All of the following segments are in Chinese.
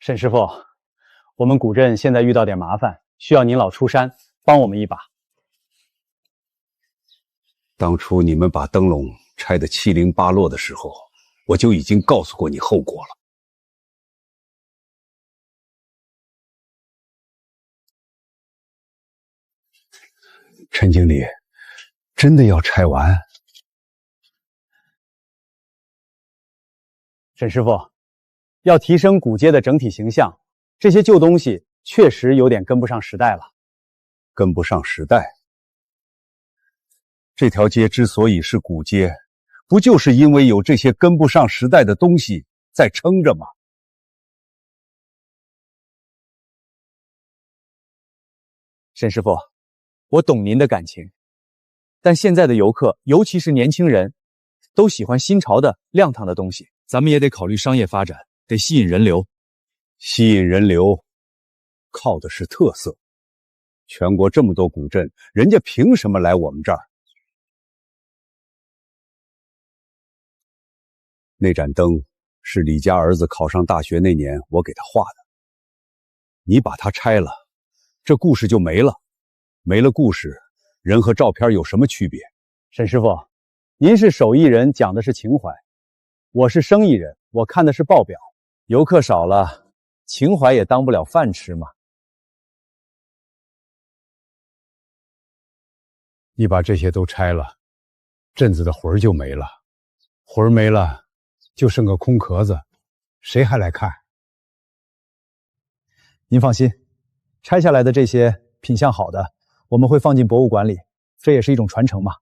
沈师傅，我们古镇现在遇到点麻烦，需要您老出山帮我们一把。当初你们把灯笼拆得七零八落的时候，我就已经告诉过你后果了。陈经理，真的要拆完？沈师傅，要提升古街的整体形象，这些旧东西确实有点跟不上时代了。跟不上时代？这条街之所以是古街，不就是因为有这些跟不上时代的东西在撑着吗？沈师傅，我懂您的感情，但现在的游客，尤其是年轻人，都喜欢新潮的亮堂的东西，咱们也得考虑商业发展，得吸引人流。吸引人流靠的是特色。全国这么多古镇，人家凭什么来我们这儿？那盏灯是李家儿子考上大学那年我给他画的。你把它拆了，这故事就没了。没了故事，人和照片有什么区别？沈师傅，您是手艺人，讲的是情怀；我是生意人，我看的是报表。游客少了，情怀也当不了饭吃嘛。你把这些都拆了，镇子的魂儿就没了。魂儿没了，就剩个空壳子，谁还来看？您放心，拆下来的这些品相好的，我们会放进博物馆里，这也是一种传承嘛。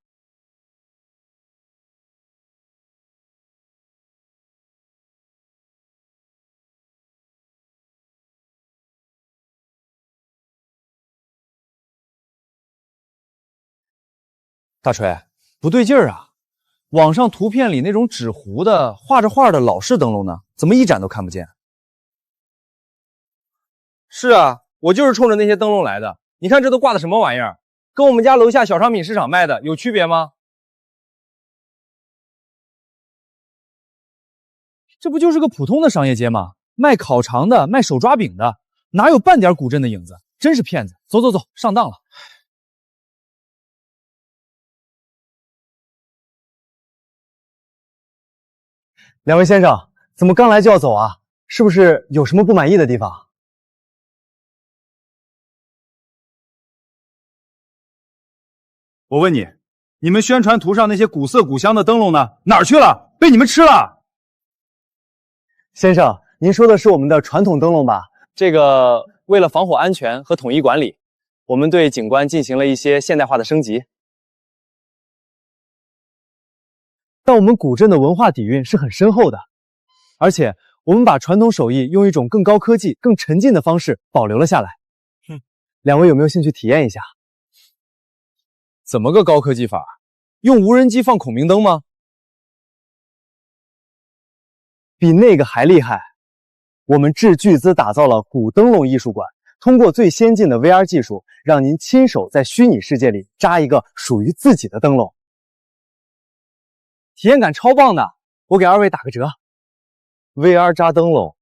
大锤，不对劲儿啊！网上图片里那种纸糊的、画着画的老式灯笼呢，怎么一盏都看不见？是啊，我就是冲着那些灯笼来的。你看这都挂的什么玩意儿？跟我们家楼下小商品市场卖的有区别吗？这不就是个普通的商业街吗？卖烤肠的，卖手抓饼的，哪有半点古镇的影子？真是骗子！走走走，上当了。两位先生，怎么刚来就要走啊？是不是有什么不满意的地方？我问你，你们宣传图上那些古色古香的灯笼呢？哪儿去了？被你们吃了？先生，您说的是我们的传统灯笼吧？这个为了防火安全和统一管理，我们对景观进行了一些现代化的升级。但我们古镇的文化底蕴是很深厚的，而且我们把传统手艺用一种更高科技、更沉浸的方式保留了下来。两位有没有兴趣体验一下？怎么个高科技法？用无人机放孔明灯吗？比那个还厉害！我们斥巨资打造了古灯笼艺术馆，通过最先进的 VR 技术，让您亲手在虚拟世界里扎一个属于自己的灯笼。体验感超棒的，我给二位打个折。VR 扎灯笼，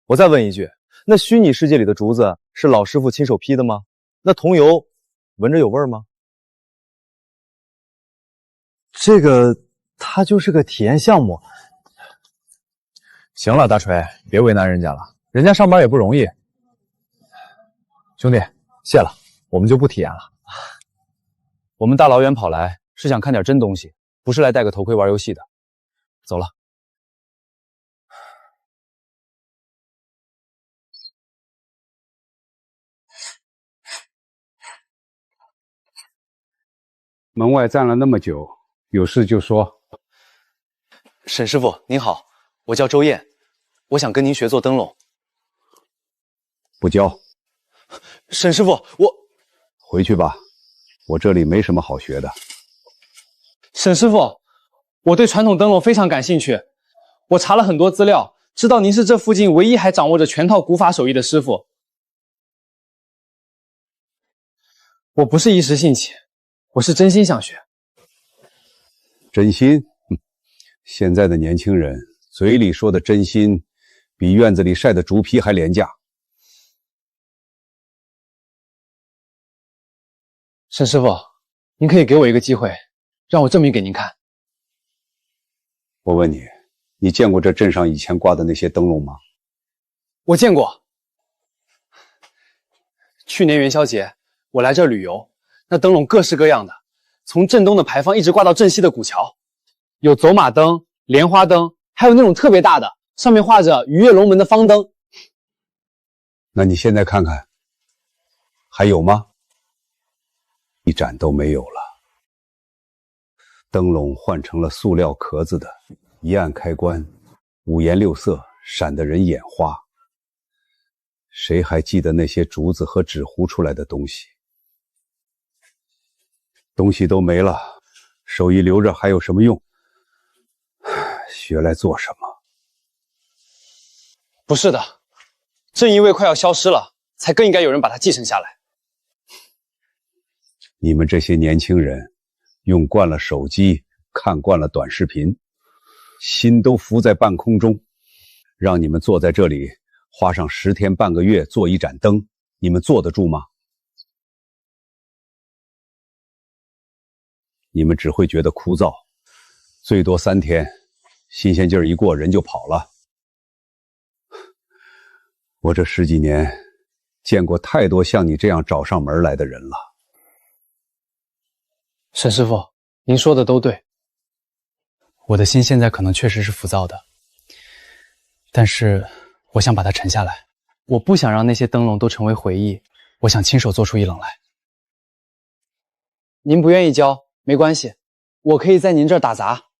我再问一句，那虚拟世界里的竹子是老师傅亲手劈的吗？那桐油闻着有味吗？这个它就是个体验项目。行了，大锤，别为难人家了，人家上班也不容易。兄弟，谢了，我们就不体验了。我们大老远跑来是想看点真东西，不是来戴个头盔玩游戏的。走了。门外站了那么久，有事就说。沈师傅您好，我叫周燕，我想跟您学做灯笼。不教。沈师傅，我回去吧，我这里没什么好学的。沈师傅，我对传统灯笼非常感兴趣，我查了很多资料，知道您是这附近唯一还掌握着全套古法手艺的师傅。我不是一时兴起，我是真心想学。真心？现在的年轻人嘴里说的真心，比院子里晒的竹皮还廉价。沈师傅，您可以给我一个机会，让我证明给您看。我问你，你见过这镇上以前挂的那些灯笼吗？我见过。去年元宵节，我来这儿旅游，那灯笼各式各样的，从镇东的牌坊一直挂到镇西的古桥，有走马灯、莲花灯，还有那种特别大的，上面画着鱼跃龙门的方灯。那你现在看看，还有吗？一盏都没有了。灯笼换成了塑料壳子的，一按开关，五颜六色，闪得人眼花。谁还记得那些竹子和纸糊出来的东西？东西都没了，手艺留着还有什么用？学来做什么？不是的，正因为快要消失了，才更应该有人把它继承下来。你们这些年轻人，用惯了手机，看惯了短视频，心都浮在半空中，让你们坐在这里，花上10天半个月做一盏灯，你们坐得住吗？你们只会觉得枯燥，最多3天，新鲜劲儿一过，人就跑了。我这10几年，见过太多像你这样找上门来的人了。沈师傅，您说的都对，我的心现在可能确实是浮躁的，但是我想把它沉下来，我不想让那些灯笼都成为回忆，我想亲手做出一冷来。您不愿意教，没关系，我可以在您这儿打杂，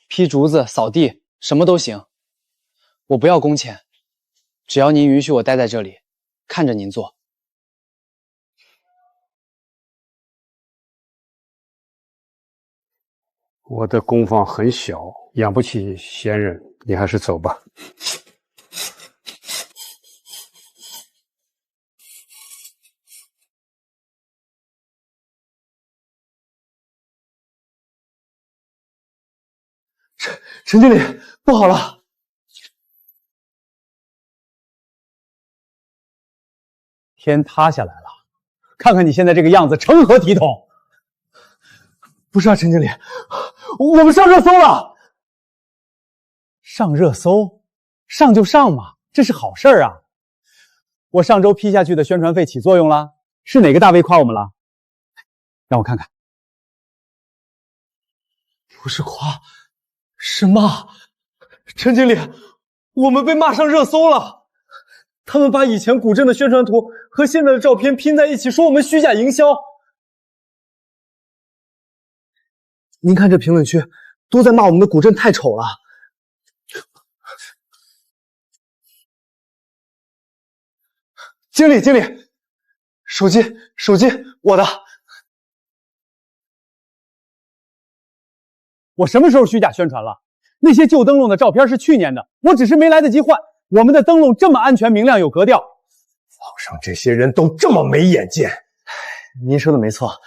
劈竹子、扫地，什么都行。我不要工钱，只要您允许我待在这里，看着您做。我的工坊很小，养不起闲人，你还是走吧。陈经理，不好了！天塌下来了，看看你现在这个样子，成何体统？不是啊，陈经理，我们上热搜了。上热搜，上就上嘛，这是好事儿啊！我上周批下去的宣传费起作用了，是哪个大 V 夸我们了？让我看看。不是夸，是骂。陈经理，我们被骂上热搜了。他们把以前古镇的宣传图和现在的照片拼在一起，说我们虚假营销。您看这评论区，都在骂我们的古镇太丑了。经理，手机，我的。我什么时候虚假宣传了？那些旧灯笼的照片是去年的，我只是没来得及换。我们的灯笼这么安全、明亮、有格调。网上这些人都这么没眼见。您说的没错。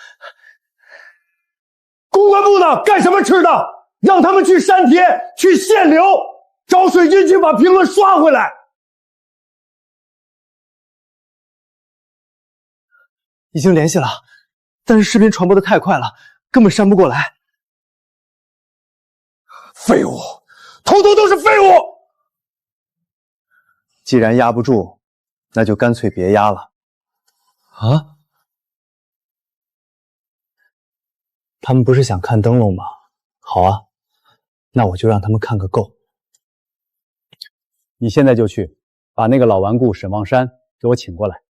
公关部的干什么吃的？让他们去删帖，去限流，找水军去把评论刷回来。已经联系了，但是视频传播的太快了，根本删不过来。废物，头都是废物！既然压不住，那就干脆别压了。啊？他们不是想看灯笼吗？好啊，那我就让他们看个够。你现在就去把那个老顽固沈望山给我请过来，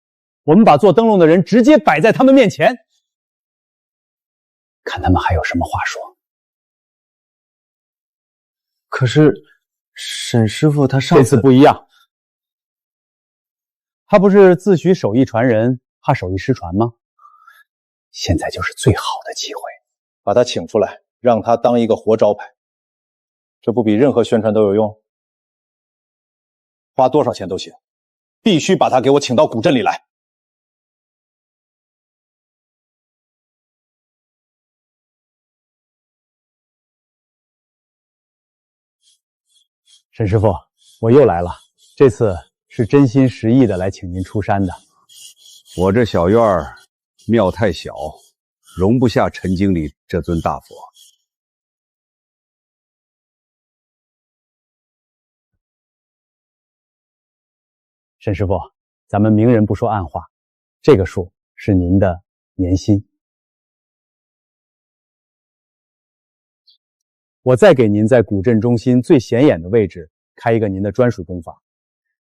我们把做灯笼的人直接摆在他们面前，看他们还有什么话说。可是沈师傅他上这次不一样，他不是自诩手艺传人，怕手艺失传吗？现在就是最好的机会，把他请出来，让他当一个活招牌，这不比任何宣传都有用？花多少钱都行，必须把他给我请到古镇里来。沈师傅，我又来了。这次是真心实意的来请您出山的。我这小院儿庙太小，容不下陈经理这尊大佛。沈师傅，咱们明人不说暗话，这个数是您的年薪。我再给您在古镇中心最显眼的位置开一个您的专属工坊，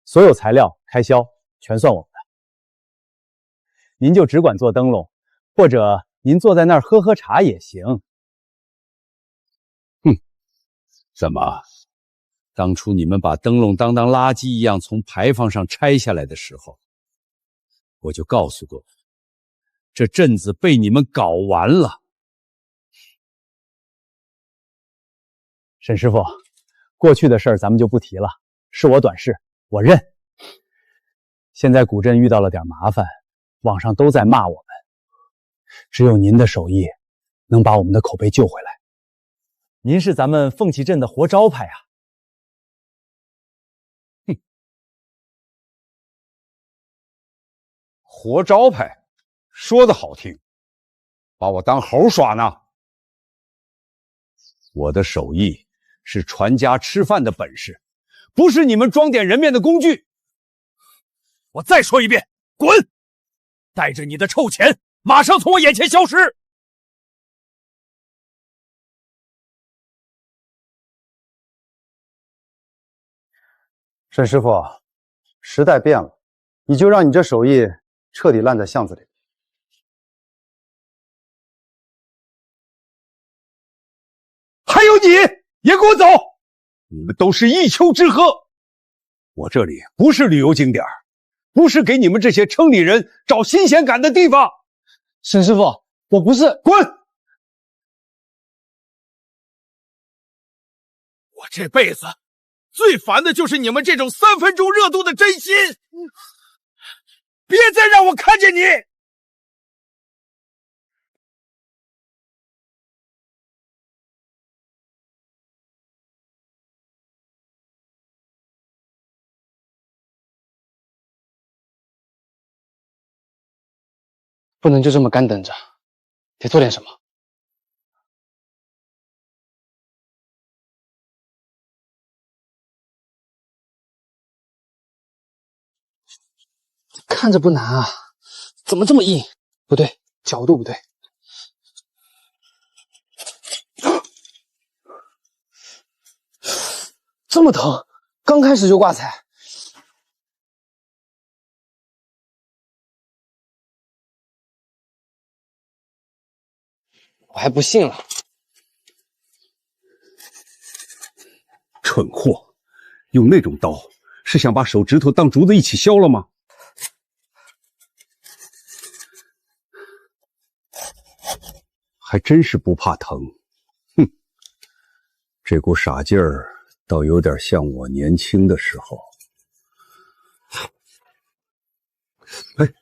所有材料开销全算我们的。您就只管做灯笼，或者您坐在那儿喝喝茶也行。怎么？当初你们把灯笼当垃圾一样从牌坊上拆下来的时候，我就告诉过，这镇子被你们搞完了。沈师傅，过去的事儿咱们就不提了，是我短视，我认。现在古镇遇到了点麻烦，网上都在骂我们，只有您的手艺能把我们的口碑救回来。您是咱们凤岐镇的活招牌啊！活招牌，说的好听，把我当猴耍呢。我的手艺是传家吃饭的本事，不是你们装点人面的工具。我再说一遍，滚！带着你的臭钱，马上从我眼前消失！沈师傅，时代变了，你就让你这手艺彻底烂在巷子里。还有你，也给我走！你们都是一丘之貉。我这里不是旅游景点，不是给你们这些城里人找新鲜感的地方。沈师傅，我不是……滚！我这辈子最烦的就是你们这种3分钟热度的真心，别再让我看见你！不能就这么干等着，得做点什么。看着不难啊，怎么这么硬？不对，角度不对。这么疼，刚开始就挂彩。我还不信了。蠢货，用那种刀是想把手指头当竹子一起削了吗？还真是不怕疼。哼，这股傻劲儿倒有点像我年轻的时候。哎，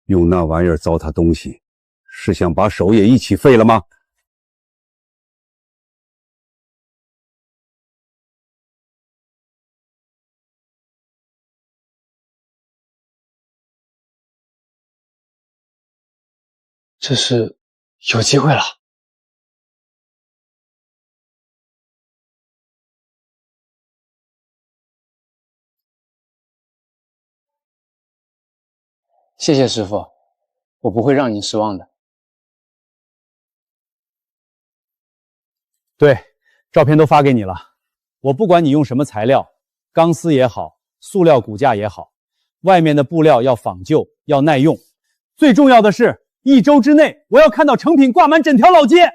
用那玩意儿糟蹋东西，是想把手也一起废了吗？这是有机会了。谢谢师傅，我不会让您失望的。对，照片都发给你了。我不管你用什么材料，钢丝也好，塑料骨架也好，外面的布料要仿旧，要耐用。最重要的是，1周之内我要看到成品挂满整条老街。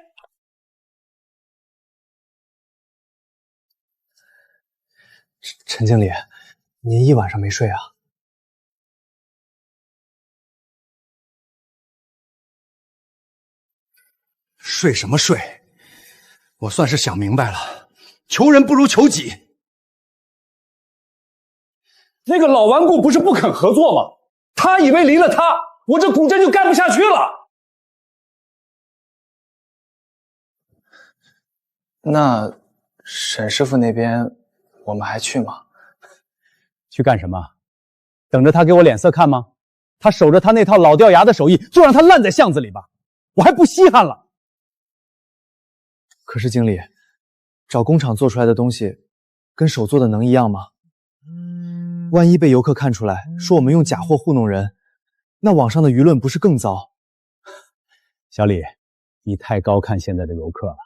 陈经理，您一晚上没睡啊？睡什么睡？我算是想明白了，求人不如求己。那个老顽固不是不肯合作吗？他以为离了他，我这古镇就干不下去了。那沈师傅那边，我们还去吗？去干什么？等着他给我脸色看吗？他守着他那套老掉牙的手艺，就让他烂在巷子里吧，我还不稀罕了。可是经理，找工厂做出来的东西，跟手做的能一样吗？万一被游客看出来，说我们用假货糊弄人，那网上的舆论不是更糟？小李，你太高看现在的游客了。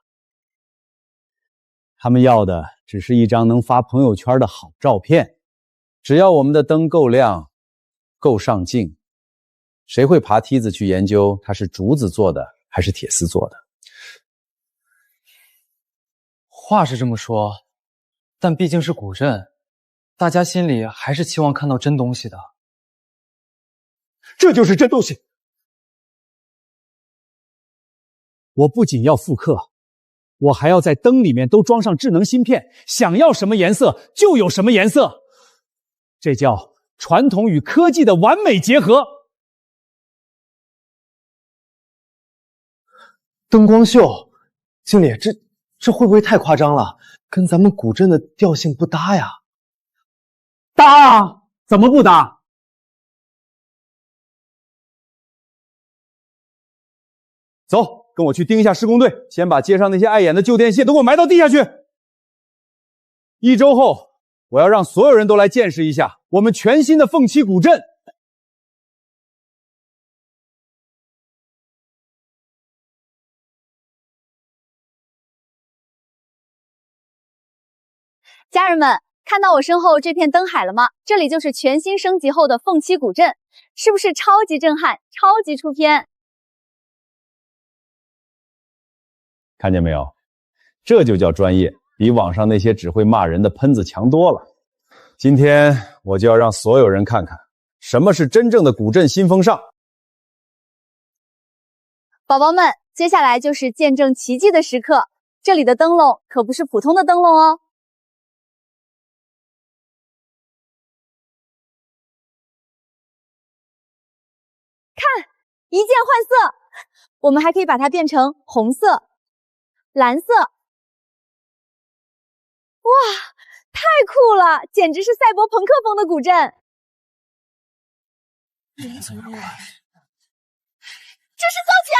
他们要的只是一张能发朋友圈的好照片，只要我们的灯够亮、够上镜，谁会爬梯子去研究它是竹子做的还是铁丝做的？话是这么说，但毕竟是古镇，大家心里还是期望看到真东西的。这就是真东西。我不仅要复刻，我还要在灯里面都装上智能芯片，想要什么颜色就有什么颜色。这叫传统与科技的完美结合。灯光秀，经理，这会不会太夸张了？跟咱们古镇的调性不搭呀。搭啊，怎么不搭？走，跟我去盯一下施工队，先把街上那些碍眼的旧电线都给我埋到地下去。1周后，我要让所有人都来见识一下我们全新的凤栖古镇。家人们，看到我身后这片灯海了吗？这里就是全新升级后的凤栖古镇，是不是超级震撼、超级出片？看见没有？这就叫专业，比网上那些只会骂人的喷子强多了。今天我就要让所有人看看，什么是真正的古镇新风尚。宝宝们，接下来就是见证奇迹的时刻，这里的灯笼可不是普通的灯笼哦。看，一键换色，我们还可以把它变成红色、蓝色。哇，太酷了，简直是赛博朋克风的古镇。这是造假！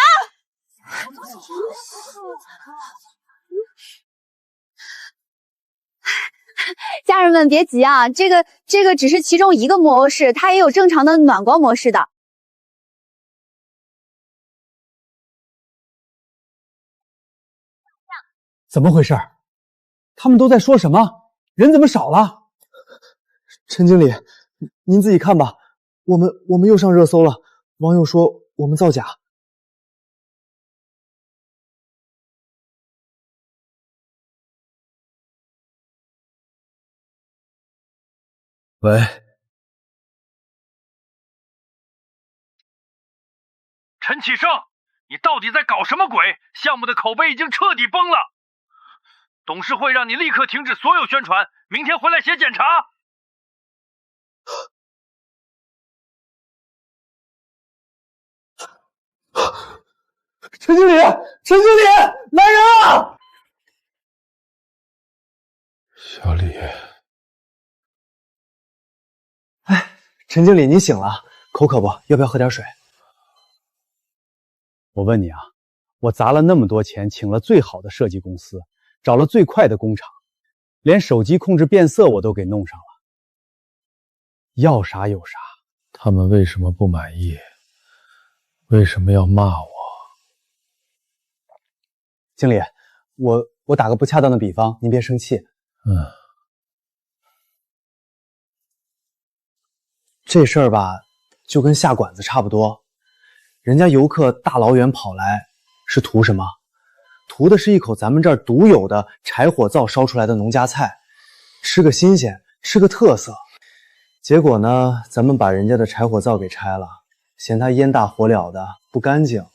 家人们别急啊，这个只是其中一个模式，它也有正常的暖光模式的。怎么回事？他们都在说什么？人怎么少了？陈经理，您自己看吧，我们又上热搜了，网友说我们造假。喂，陈启胜，你到底在搞什么鬼？项目的口碑已经彻底崩了。董事会让你立刻停止所有宣传，明天回来写检查。陈经理，陈经理，来人啊！小李，陈经理，您醒了，口渴不？要不要喝点水？我问你啊，我砸了那么多钱，请了最好的设计公司，找了最快的工厂，连手机控制变色我都给弄上了。要啥有啥。他们为什么不满意？为什么要骂我？经理，我打个不恰当的比方，您别生气。这事儿吧，就跟下馆子差不多。人家游客大老远跑来，是图什么？图的是一口咱们这儿独有的柴火灶烧出来的农家菜，吃个新鲜，吃个特色。结果呢，咱们把人家的柴火灶给拆了，嫌它烟大火燎的不干净，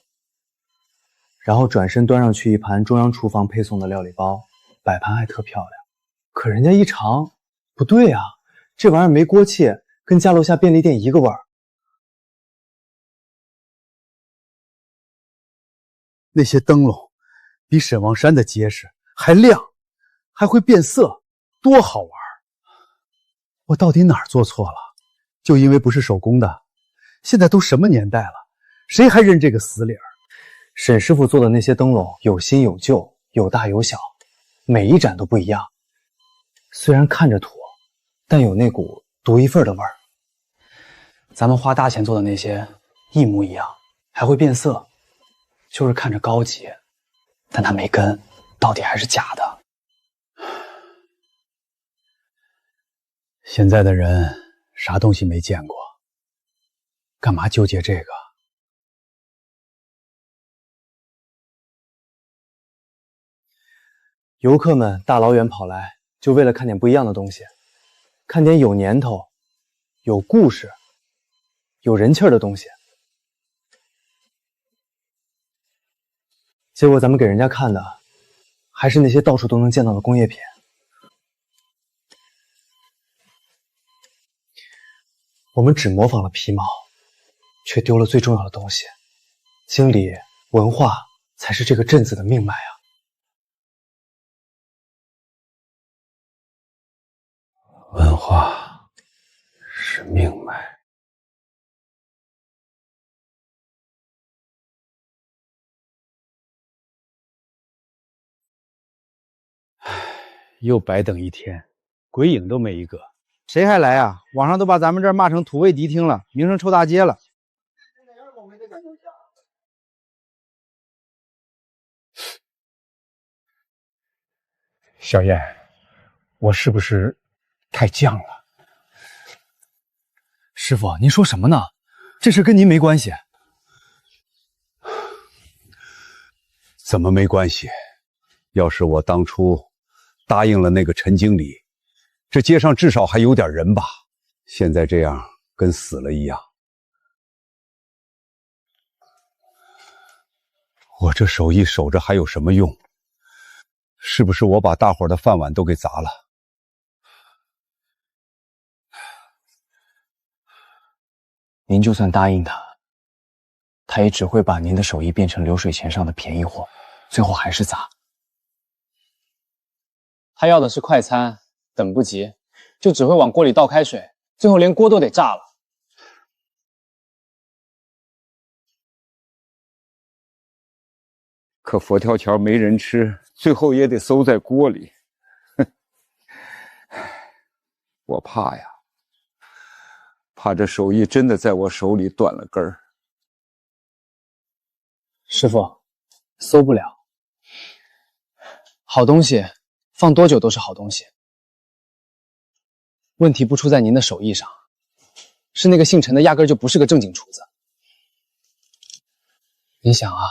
然后转身端上去一盘中央厨房配送的料理包，摆盘还特漂亮。可人家一尝，不对啊，这玩意儿没锅气，跟家楼下便利店一个味儿。那些灯笼比沈王山的结实还亮，还会变色，多好玩！我到底哪儿做错了？就因为不是手工的，现在都什么年代了，谁还认这个死理儿？沈师傅做的那些灯笼有新有旧，有大有小，每一盏都不一样。虽然看着土，但有那股独一份的味儿。咱们花大钱做的那些一模一样，还会变色，就是看着高级，但它没根，到底还是假的。现在的人啥东西没见过，干嘛纠结这个？游客们大老远跑来，就为了看点不一样的东西，看点有年头、有故事、有人气儿的东西。结果咱们给人家看的，还是那些到处都能见到的工业品。我们只模仿了皮毛，却丢了最重要的东西。经理，文化才是这个镇子的命脉啊！文化是命脉。又白等一天，鬼影都没一个。谁还来啊？网上都把咱们这儿骂成土味迪厅了，名声臭大街了。小燕，我是不是太犟了？师傅，您说什么呢？这事跟您没关系。怎么没关系？要是我当初答应了那个陈经理，这街上至少还有点人吧。现在这样跟死了一样。我这手艺守着还有什么用？是不是我把大伙儿的饭碗都给砸了？您就算答应他，他也只会把您的手艺变成流水线上的便宜货，最后还是砸。他要的是快餐，等不及，就只会往锅里倒开水，最后连锅都得炸了。可佛跳墙没人吃，最后也得馊在锅里。哼，我怕呀，怕这手艺真的在我手里断了根儿。师傅，馊不了。好东西放多久都是好东西。问题不出在您的手艺上，是那个姓陈的压根就不是个正经厨子。你想啊，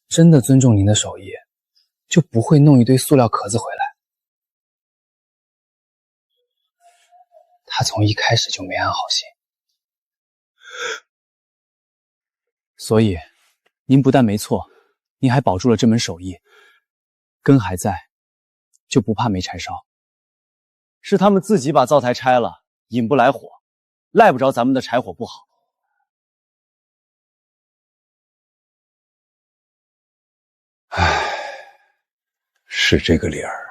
真的尊重您的手艺，就不会弄一堆塑料壳子回来。他从一开始就没安好心，所以您不但没错，您还保住了这门手艺，根还在，就不怕没柴烧。是他们自己把灶台拆了，引不来火，赖不着咱们的柴火不好。唉，是这个理儿。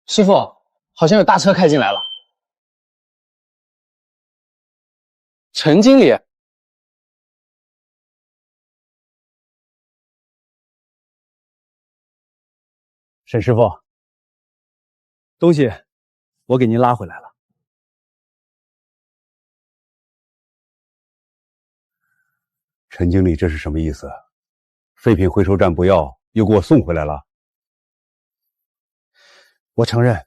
师傅，好像有大车开进来了。陈经理，沈师傅，东西我给您拉回来了。陈经理，这是什么意思？废品回收站不要，又给我送回来了？我承认，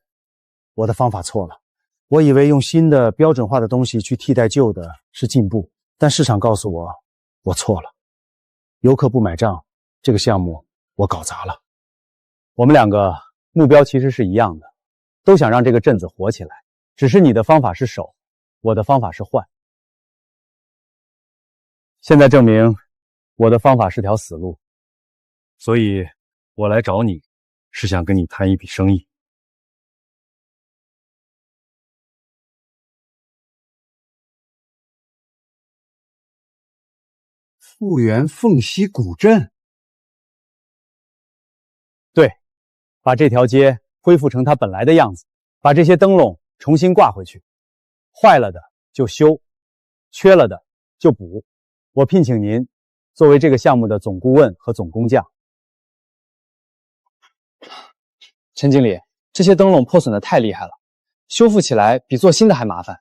我的方法错了。我以为用新的标准化的东西去替代旧的是进步，但市场告诉我，我错了。游客不买账，这个项目我搞砸了。我们两个目标其实是一样的，都想让这个镇子火起来，只是你的方法是守，我的方法是换。现在证明我的方法是条死路，所以我来找你，是想跟你谈一笔生意。复原凤溪古镇。对，把这条街恢复成它本来的样子，把这些灯笼重新挂回去，坏了的就修，缺了的就补。我聘请您作为这个项目的总顾问和总工匠。陈经理，这些灯笼破损的太厉害了，修复起来比做新的还麻烦，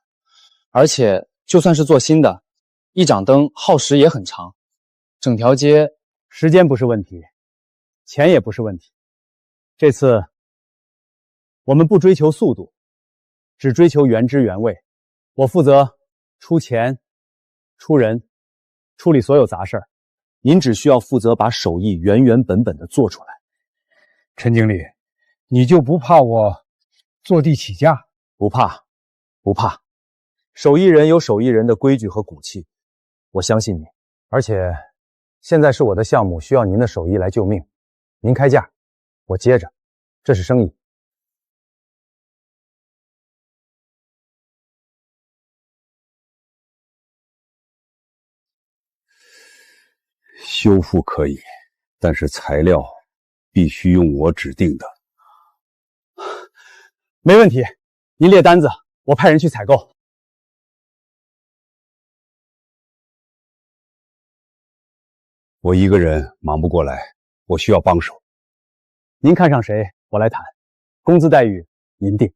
而且就算是做新的，一盏灯耗时也很长，整条街时间不是问题，钱也不是问题。这次我们不追求速度，只追求原汁原味。我负责出钱、出人，处理所有杂事儿，您只需要负责把手艺原原本本的做出来。陈经理，你就不怕我坐地起价？不怕，不怕。手艺人有手艺人的规矩和骨气，我相信你。而且现在是我的项目，需要您的手艺来救命。您开价，我接着，这是生意。修复可以，但是材料必须用我指定的。没问题，您列单子，我派人去采购。我一个人忙不过来，我需要帮手。您看上谁，我来谈，工资待遇您定。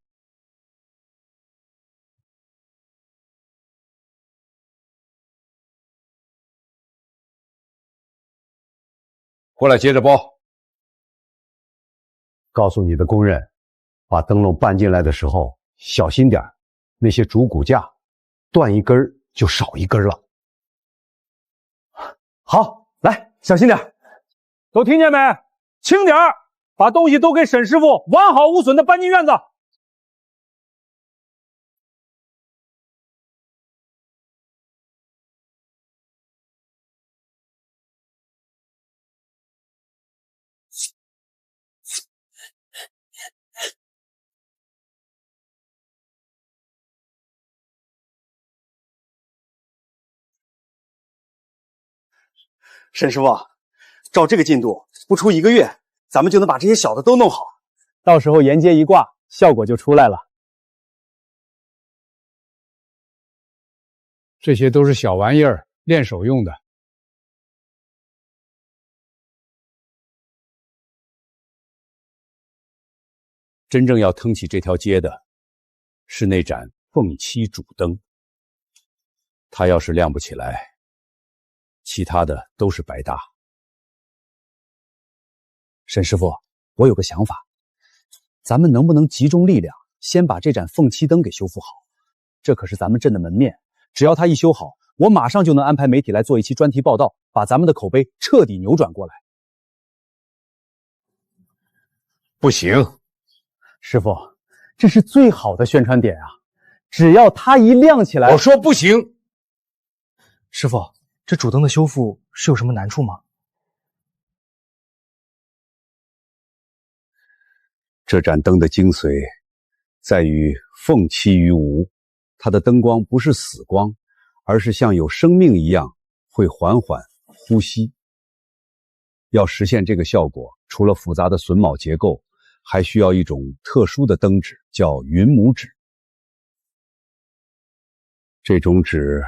过来接着包。告诉你的工人，把灯笼搬进来的时候小心点，那些主骨架断一根就少一根了。好，来，小心点，都听见没？轻点儿，把东西都给沈师傅完好无损的搬进院子。沈师傅，照这个进度，不出1个月，咱们就能把这些小的都弄好。到时候沿街一挂，效果就出来了。这些都是小玩意儿，练手用的。真正要腾起这条街的，是那盏凤七主灯。它要是亮不起来，其他的都是白搭。沈师傅，我有个想法，咱们能不能集中力量，先把这盏凤七灯给修复好？这可是咱们镇的门面，只要它一修好，我马上就能安排媒体来做一期专题报道，把咱们的口碑彻底扭转过来。不行，师傅，这是最好的宣传点啊！只要它一亮起来，我说不行。师傅，这主灯的修复是有什么难处吗？这盏灯的精髓在于凤七于无，它的灯光不是死光，而是像有生命一样会缓缓呼吸。要实现这个效果，除了复杂的榫卯结构，还需要一种特殊的灯纸，叫云母纸。这种纸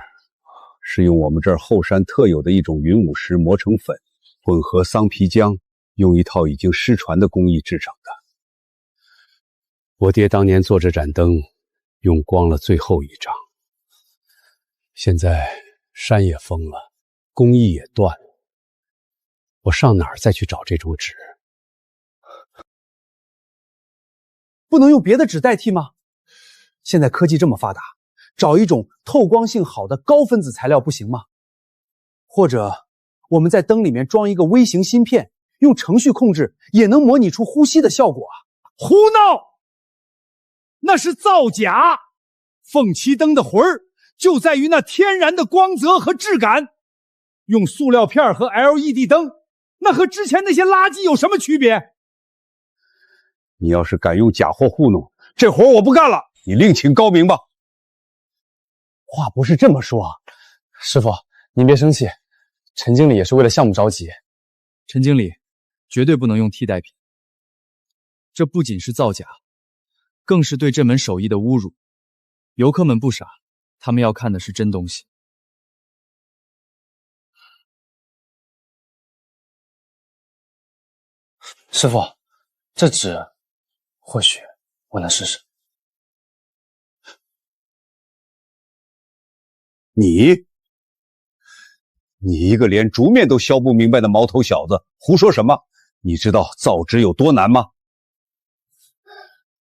是用我们这儿后山特有的一种云母石磨成粉，混合桑皮浆，用一套已经失传的工艺制成的。我爹当年做这盏灯，用光了最后一张。现在山也封了，工艺也断了，我上哪儿再去找这种纸？不能用别的纸代替吗？现在科技这么发达，找一种透光性好的高分子材料不行吗？或者我们在灯里面装一个微型芯片，用程序控制也能模拟出呼吸的效果啊！胡闹！那是造假。凤七灯的魂儿就在于那天然的光泽和质感。用塑料片和 LED 灯，那和之前那些垃圾有什么区别？你要是敢用假货糊弄，这活我不干了，你另请高明吧。话不是这么说，师傅，您别生气，陈经理也是为了项目着急。陈经理，绝对不能用替代品。这不仅是造假，更是对这门手艺的侮辱。游客们不傻，他们要看的是真东西。师傅，这纸或许我能试试。你一个连竹面都削不明白的毛头小子，胡说什么？你知道造纸有多难吗？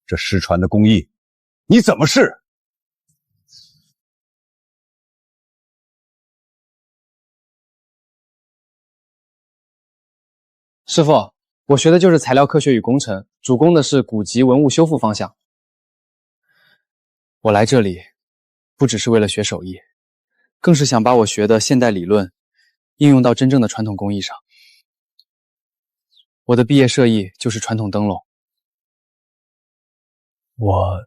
这失传的工艺，你怎么试？师傅，我学的就是材料科学与工程，主攻的是古籍文物修复方向。我来这里不只是为了学手艺，更是想把我学的现代理论应用到真正的传统工艺上。我的毕业设艺就是传统灯笼。我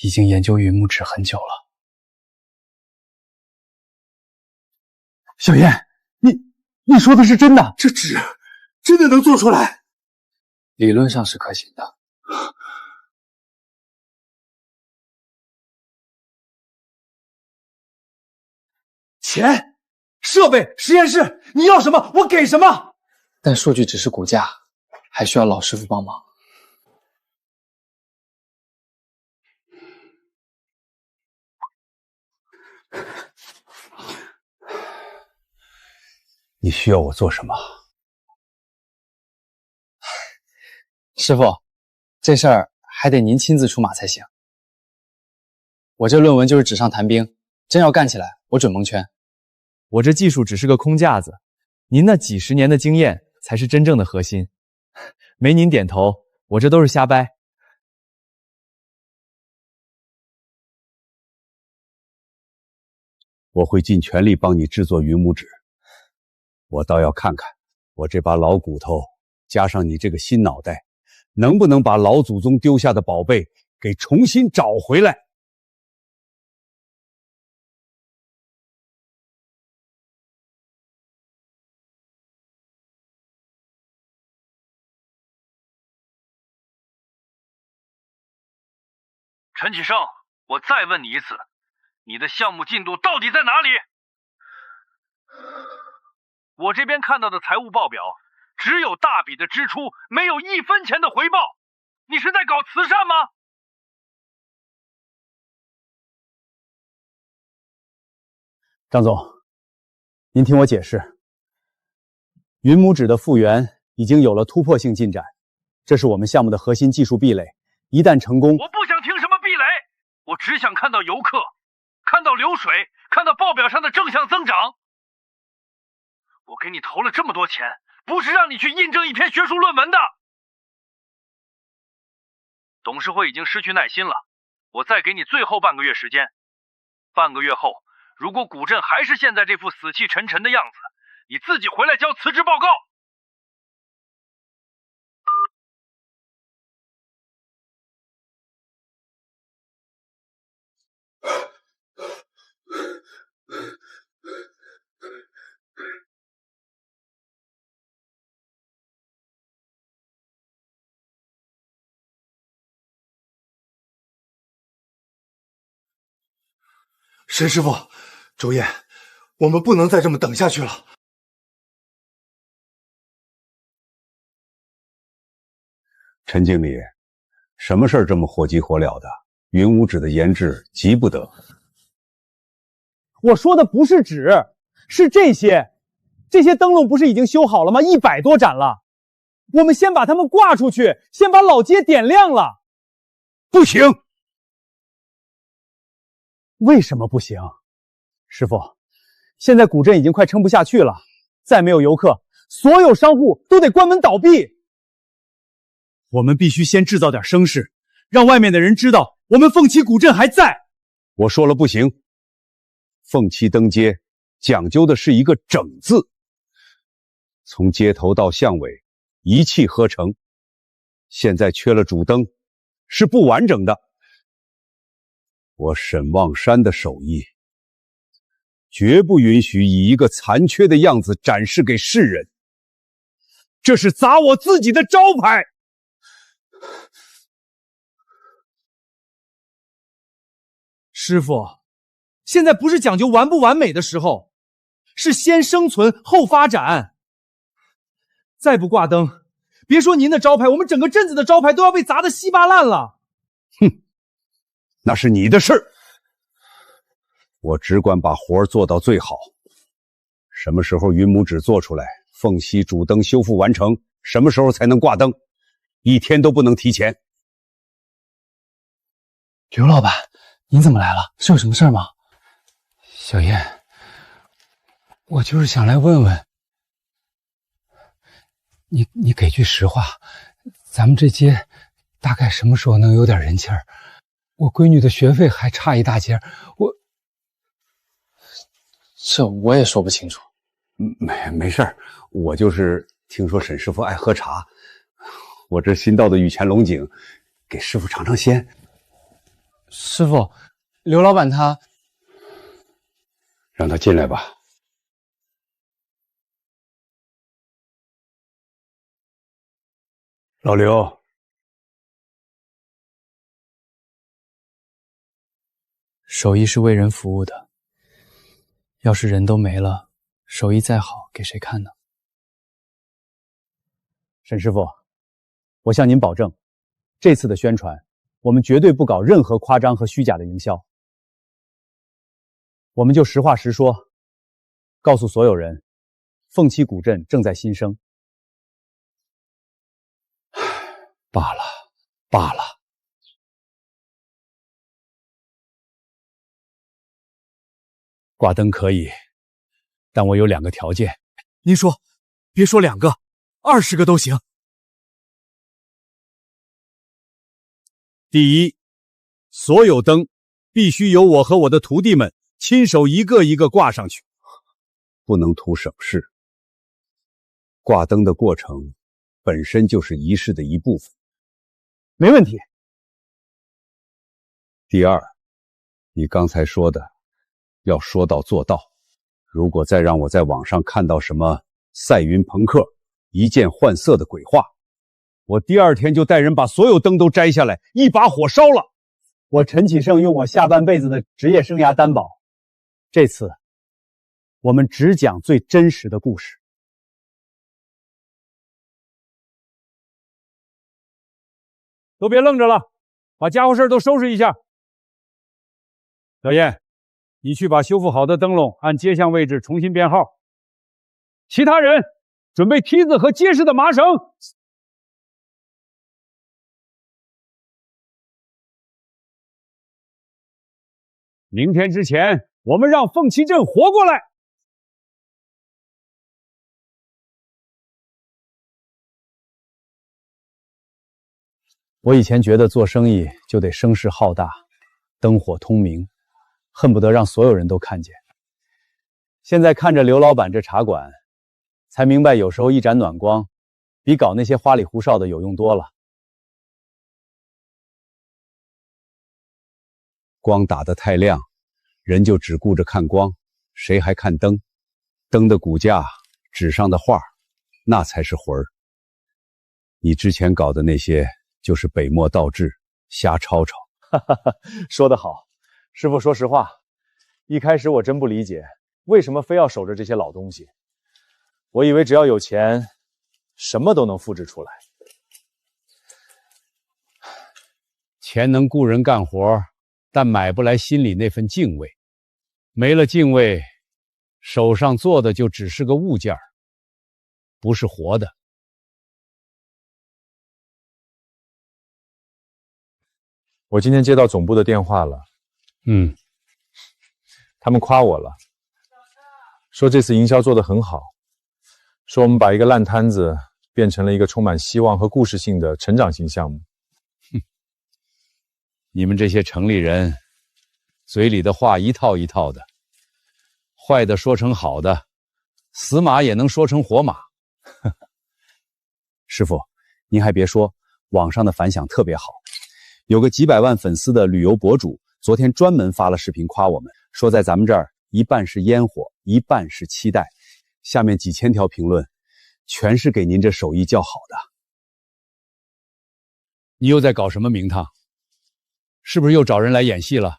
已经研究云木纸很久了。小燕，你说的是真的？这纸真的能做出来？理论上是可行的。钱、设备、实验室，你要什么我给什么。但数据只是骨架，还需要老师傅帮忙。你需要我做什么？师傅，这事儿还得您亲自出马才行。我这论文就是纸上谈兵，真要干起来，我准蒙圈。我这技术只是个空架子，您那几十年的经验才是真正的核心。没您点头，我这都是瞎掰。我会尽全力帮你制作云母纸。我倒要看看，我这把老骨头加上你这个新脑袋，能不能把老祖宗丢下的宝贝给重新找回来。陈启胜，我再问你一次，你的项目进度到底在哪里？我这边看到的财务报表只有大笔的支出，没有1分钱的回报。你是在搞慈善吗？张总，您听我解释。云母纸的复原已经有了突破性进展，这是我们项目的核心技术壁垒。一旦成功，我不想听什么壁垒，我只想看到游客，看到流水，看到报表上的正向增长。我给你投了这么多钱，不是让你去印证一篇学术论文的。董事会已经失去耐心了，我再给你最后半个月时间。半个月后，如果古镇还是现在这副死气沉沉的样子，你自己回来交辞职报告。沈师傅，周燕，我们不能再这么等下去了。陈经理，什么事儿这么火急火燎的？云母纸的研制急不得。我说的不是纸，是这些灯笼不是已经修好了吗？100多盏了，我们先把它们挂出去，先把老街点亮了。不行。为什么不行？师傅，现在古镇已经快撑不下去了，再没有游客，所有商户都得关门倒闭。我们必须先制造点声势，让外面的人知道我们凤栖古镇还在。我说了不行，凤栖灯街讲究的是一个整字，从街头到巷尾一气呵成。现在缺了主灯，是不完整的。我沈望山的手艺绝不允许以一个残缺的样子展示给世人。这是砸我自己的招牌。师傅，现在不是讲究完不完美的时候，是先生存后发展。再不挂灯，别说您的招牌，我们整个镇子的招牌都要被砸得稀巴烂了。哼，那是你的事儿，我只管把活儿做到最好。什么时候云母纸做出来，凤溪主灯修复完成，什么时候才能挂灯，一天都不能提前。刘老板，您怎么来了？是有什么事吗？小燕，我就是想来问问你给句实话，咱们这街大概什么时候能有点人气儿？我闺女的学费还差一大截，这我也说不清楚。没事儿，我就是听说沈师傅爱喝茶，我这新到的雨前龙井，给师傅尝尝鲜。师傅，刘老板他……让他进来吧。老刘，手艺是为人服务的，要是人都没了，手艺再好给谁看呢？沈师傅，我向您保证，这次的宣传，我们绝对不搞任何夸张和虚假的营销。我们就实话实说，告诉所有人，凤栖古镇正在新生。罢了，罢了。挂灯可以，但我有2个条件。您说，别说2个，20个都行。第一，所有灯必须由我和我的徒弟们亲手一个一个挂上去，不能图省事。挂灯的过程本身就是仪式的一部分。没问题。第二，你刚才说的要说到做到。如果再让我在网上看到什么赛云朋克、一键换色的鬼话，我第2天就带人把所有灯都摘下来，一把火烧了。我陈启胜用我下半辈子的职业生涯担保，这次我们只讲最真实的故事。都别愣着了，把家伙事都收拾一下。小燕，你去把修复好的灯笼按接项位置重新编号。其他人准备梯子和结实的麻绳。明天之前，我们让凤栖镇活过来。我以前觉得做生意就得声势浩大，灯火通明，恨不得让所有人都看见。现在看着刘老板这茶馆，才明白有时候一盏暖光，比搞那些花里胡哨的有用多了。光打得太亮，人就只顾着看光，谁还看灯？灯的骨架，纸上的画，那才是魂儿。你之前搞的那些就是本末倒置，瞎吵吵。说得好，师傅，说实话，一开始我真不理解，为什么非要守着这些老东西？我以为只要有钱，什么都能复制出来。钱能雇人干活，但买不来心里那份敬畏。没了敬畏，手上做的就只是个物件，不是活的。我今天接到总部的电话了，他们夸我了，说这次营销做得很好，说我们把一个烂摊子变成了一个充满希望和故事性的成长型项目。你们这些城里人，嘴里的话一套一套的，坏的说成好的，死马也能说成活马。师傅，您还别说，网上的反响特别好。有个几百万粉丝的旅游博主，昨天专门发了视频夸我们，说在咱们这儿一半是烟火，一半是期待。下面几千条评论，全是给您这手艺叫好的。你又在搞什么名堂？是不是又找人来演戏了？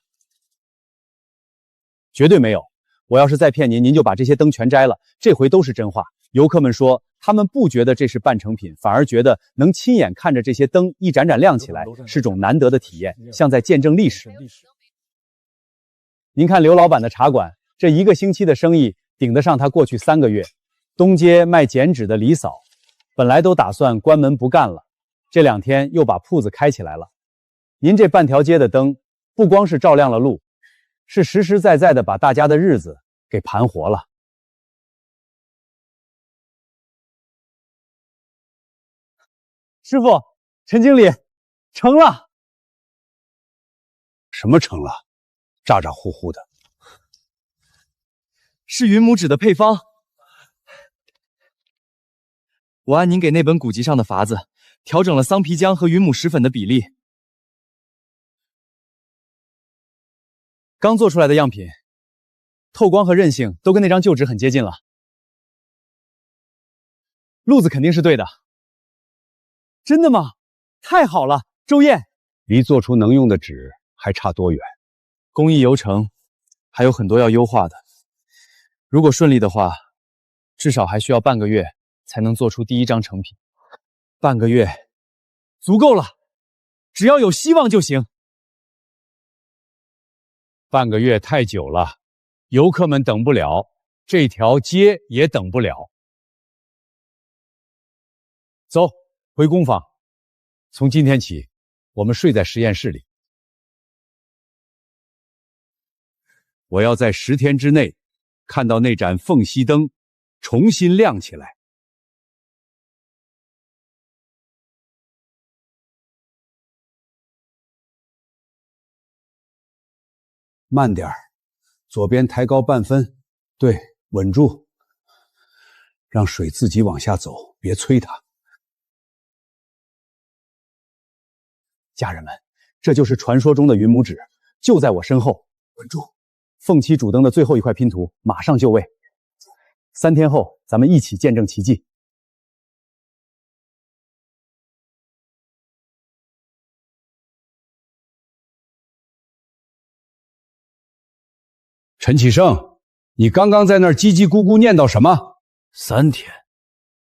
绝对没有。我要是再骗您，您就把这些灯全摘了。这回都是真话。游客们说，他们不觉得这是半成品，反而觉得能亲眼看着这些灯一盏盏亮起来，是种难得的体验，像在见证历史。您看刘老板的茶馆，这1个星期的生意顶得上他过去3个月。东街卖剪纸的李嫂，本来都打算关门不干了，这2天又把铺子开起来了。您这半条街的灯，不光是照亮了路，是实实在在的把大家的日子给盘活了。师傅，陈经理，成了。什么成了？咋咋呼呼的。是云母纸的配方。我按您给那本古籍上的法子，调整了桑皮浆和云母石粉的比例。刚做出来的样品，透光和韧性都跟那张旧纸很接近了。路子肯定是对的。真的吗？太好了，周燕。离做出能用的纸还差多远？工艺流程还有很多要优化的。如果顺利的话，至少还需要半个月才能做出第1张成品。半个月足够了，只要有希望就行。半个月太久了，游客们等不了，这条街也等不了。走，回工坊。从今天起，我们睡在实验室里。我要在10天之内看到那盏凤栖灯重新亮起来。慢点儿，左边抬高半分，对，稳住，让水自己往下走，别催它。家人们，这就是传说中的云母纸，就在我身后。稳住！凤栖主灯的最后一块拼图马上就位。3天后，咱们一起见证奇迹。陈启胜，你刚刚在那儿叽叽咕咕念叨什么？3天？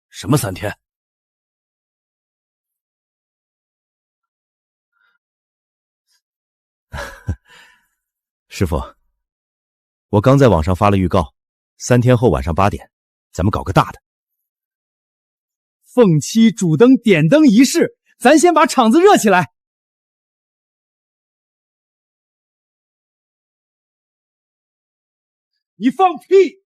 什么3天？师傅，我刚在网上发了预告，3天后晚上8点，咱们搞个大的。凤栖主灯点灯仪式，咱先把场子热起来。你放屁！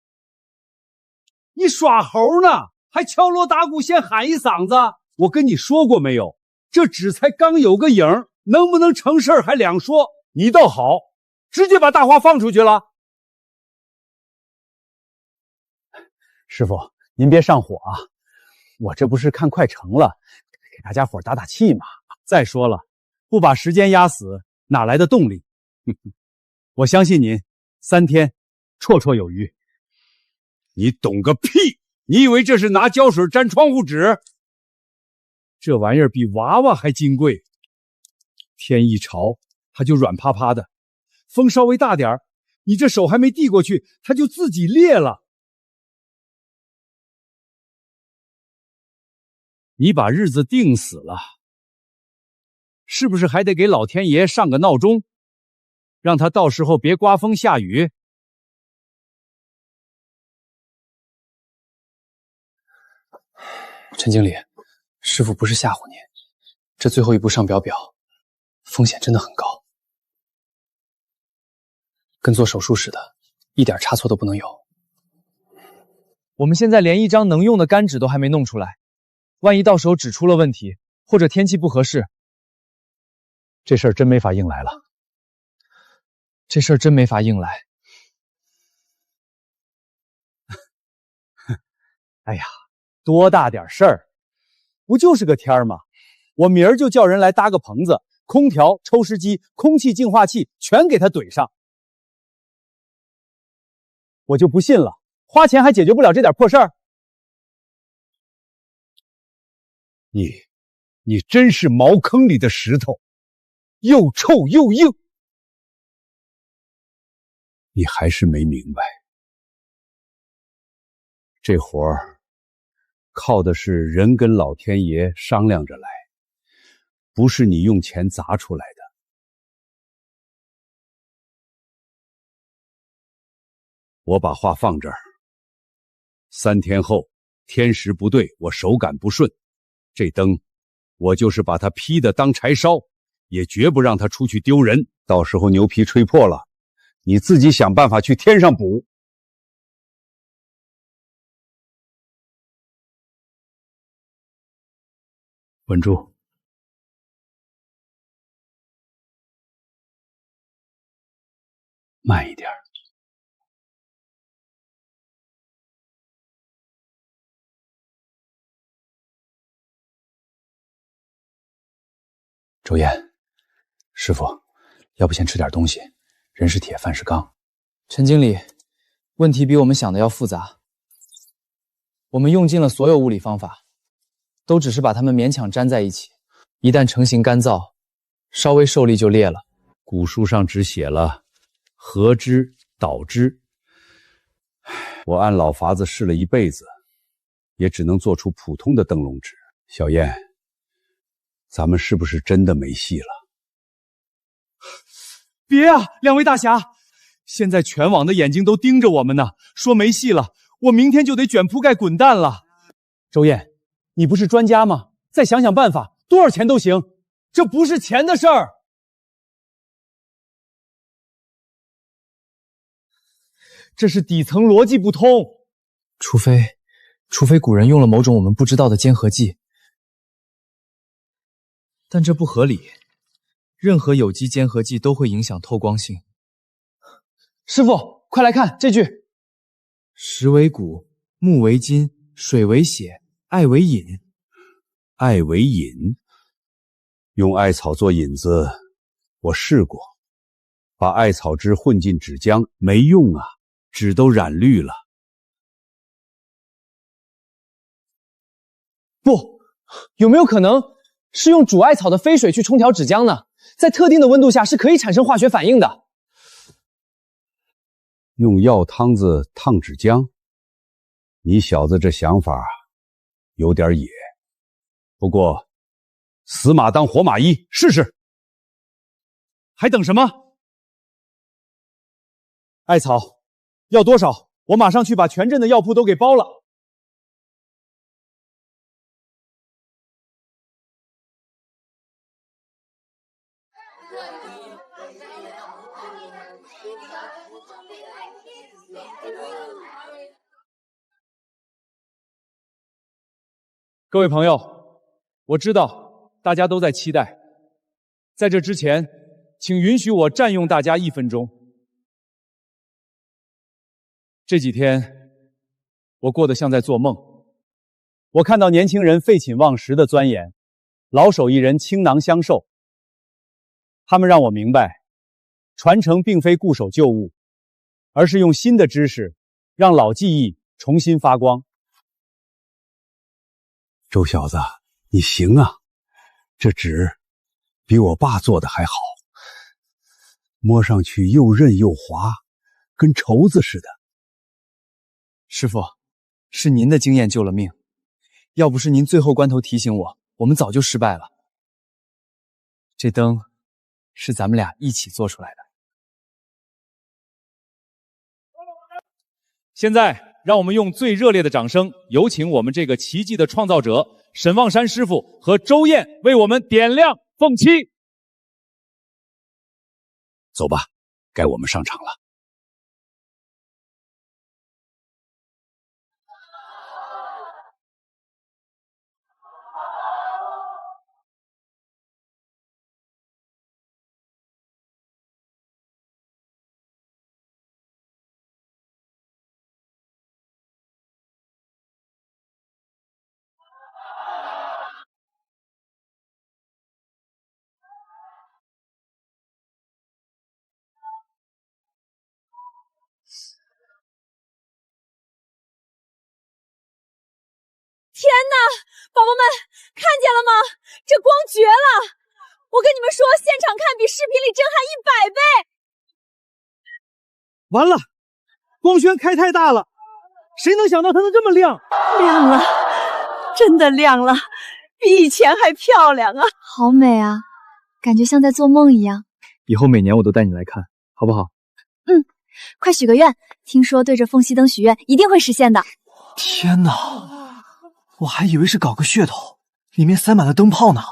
你耍猴呢，还敲锣打鼓先喊一嗓子。我跟你说过没有，这纸才刚有个影，能不能成事儿还两说。你倒好，直接把大话放出去了。师傅，您别上火啊，我这不是看快成了，给大家伙打打气嘛。再说了，不把时间压死，哪来的动力？我相信您，3天绰绰有余。你懂个屁！你以为这是拿胶水粘窗户纸？这玩意儿比娃娃还金贵，天一潮它就软趴趴的，风稍微大点儿，你这手还没递过去，它就自己裂了。你把日子定死了，是不是还得给老天爷上个闹钟，让他到时候别刮风下雨？陈经理，师傅不是吓唬您，这最后一步上表风险真的很高，跟做手术似的，一点差错都不能有。我们现在连1张能用的干纸都还没弄出来，万一到时候纸出了问题，或者天气不合适，这事儿真没法硬来了。哎呀，多大点事儿，不就是个天儿吗？我明儿就叫人来搭个棚子，空调、抽湿机、空气净化器全给它怼上。我就不信了，花钱还解决不了这点破事儿。你真是茅坑里的石头，又臭又硬。你还是没明白，这活儿靠的是人跟老天爷商量着来，不是你用钱砸出来的。我把话放这儿，3天后天时不对，我手感不顺，这灯我就是把它劈的当柴烧，也绝不让它出去丢人。到时候牛皮吹破了，你自己想办法去天上补。稳住！慢一点。周燕，师傅，要不先吃点东西？人是铁，饭是钢。陈经理，问题比我们想的要复杂。我们用尽了所有物理方法，都只是把它们勉强粘在一起，一旦成型干燥，稍微受力就裂了。古书上只写了合之导之，我按老法子试了一辈子，也只能做出普通的灯笼纸。小燕，咱们是不是真的没戏了？别啊，两位大侠，现在全网的眼睛都盯着我们呢，说没戏了，我明天就得卷铺盖滚蛋了。周燕，你不是专家吗？再想想办法，多少钱都行，这不是钱的事儿。这是底层逻辑不通。除非古人用了某种我们不知道的坚合剂，但这不合理。任何有机坚合剂都会影响透光性。师傅，快来看这句：石为骨，木为筋，水为血，艾为引。艾为引，用艾草做引子，我试过，把艾草汁混进纸浆，没用啊，纸都染绿了。不，有没有可能是用煮艾草的飞水去冲调纸浆呢？在特定的温度下是可以产生化学反应的。用药汤子烫纸浆，你小子这想法有点野。不过，死马当活马医，试试。还等什么？艾草要多少？我马上去把全镇的药铺都给包了。各位朋友，我知道大家都在期待，在这之前，请允许我占用大家1分钟。这几天，我过得像在做梦。我看到年轻人废寝忘食的钻研，老手艺人倾囊相授。他们让我明白，传承并非固守旧物，而是用新的知识，让老技艺重新发光。周小子，你行啊！这纸比我爸做的还好，摸上去又韧又滑，跟绸子似的。师傅，是您的经验救了命，要不是您最后关头提醒我，我们早就失败了。这灯是咱们俩一起做出来的。现在让我们用最热烈的掌声，有请我们这个奇迹的创造者沈望山师傅和周燕为我们点亮凤七。走吧，该我们上场了。天哪，宝宝们看见了吗？这光绝了！我跟你们说，现场看比视频里震撼100倍。完了，光圈开太大了，谁能想到它能这么亮？亮了，真的亮了，比以前还漂亮啊！好美啊，感觉像在做梦一样。以后每年我都带你来看，好不好？嗯，快许个愿，听说对着凤栖灯许愿一定会实现的。天哪，我还以为是搞个噱头，里面塞满了灯泡呢。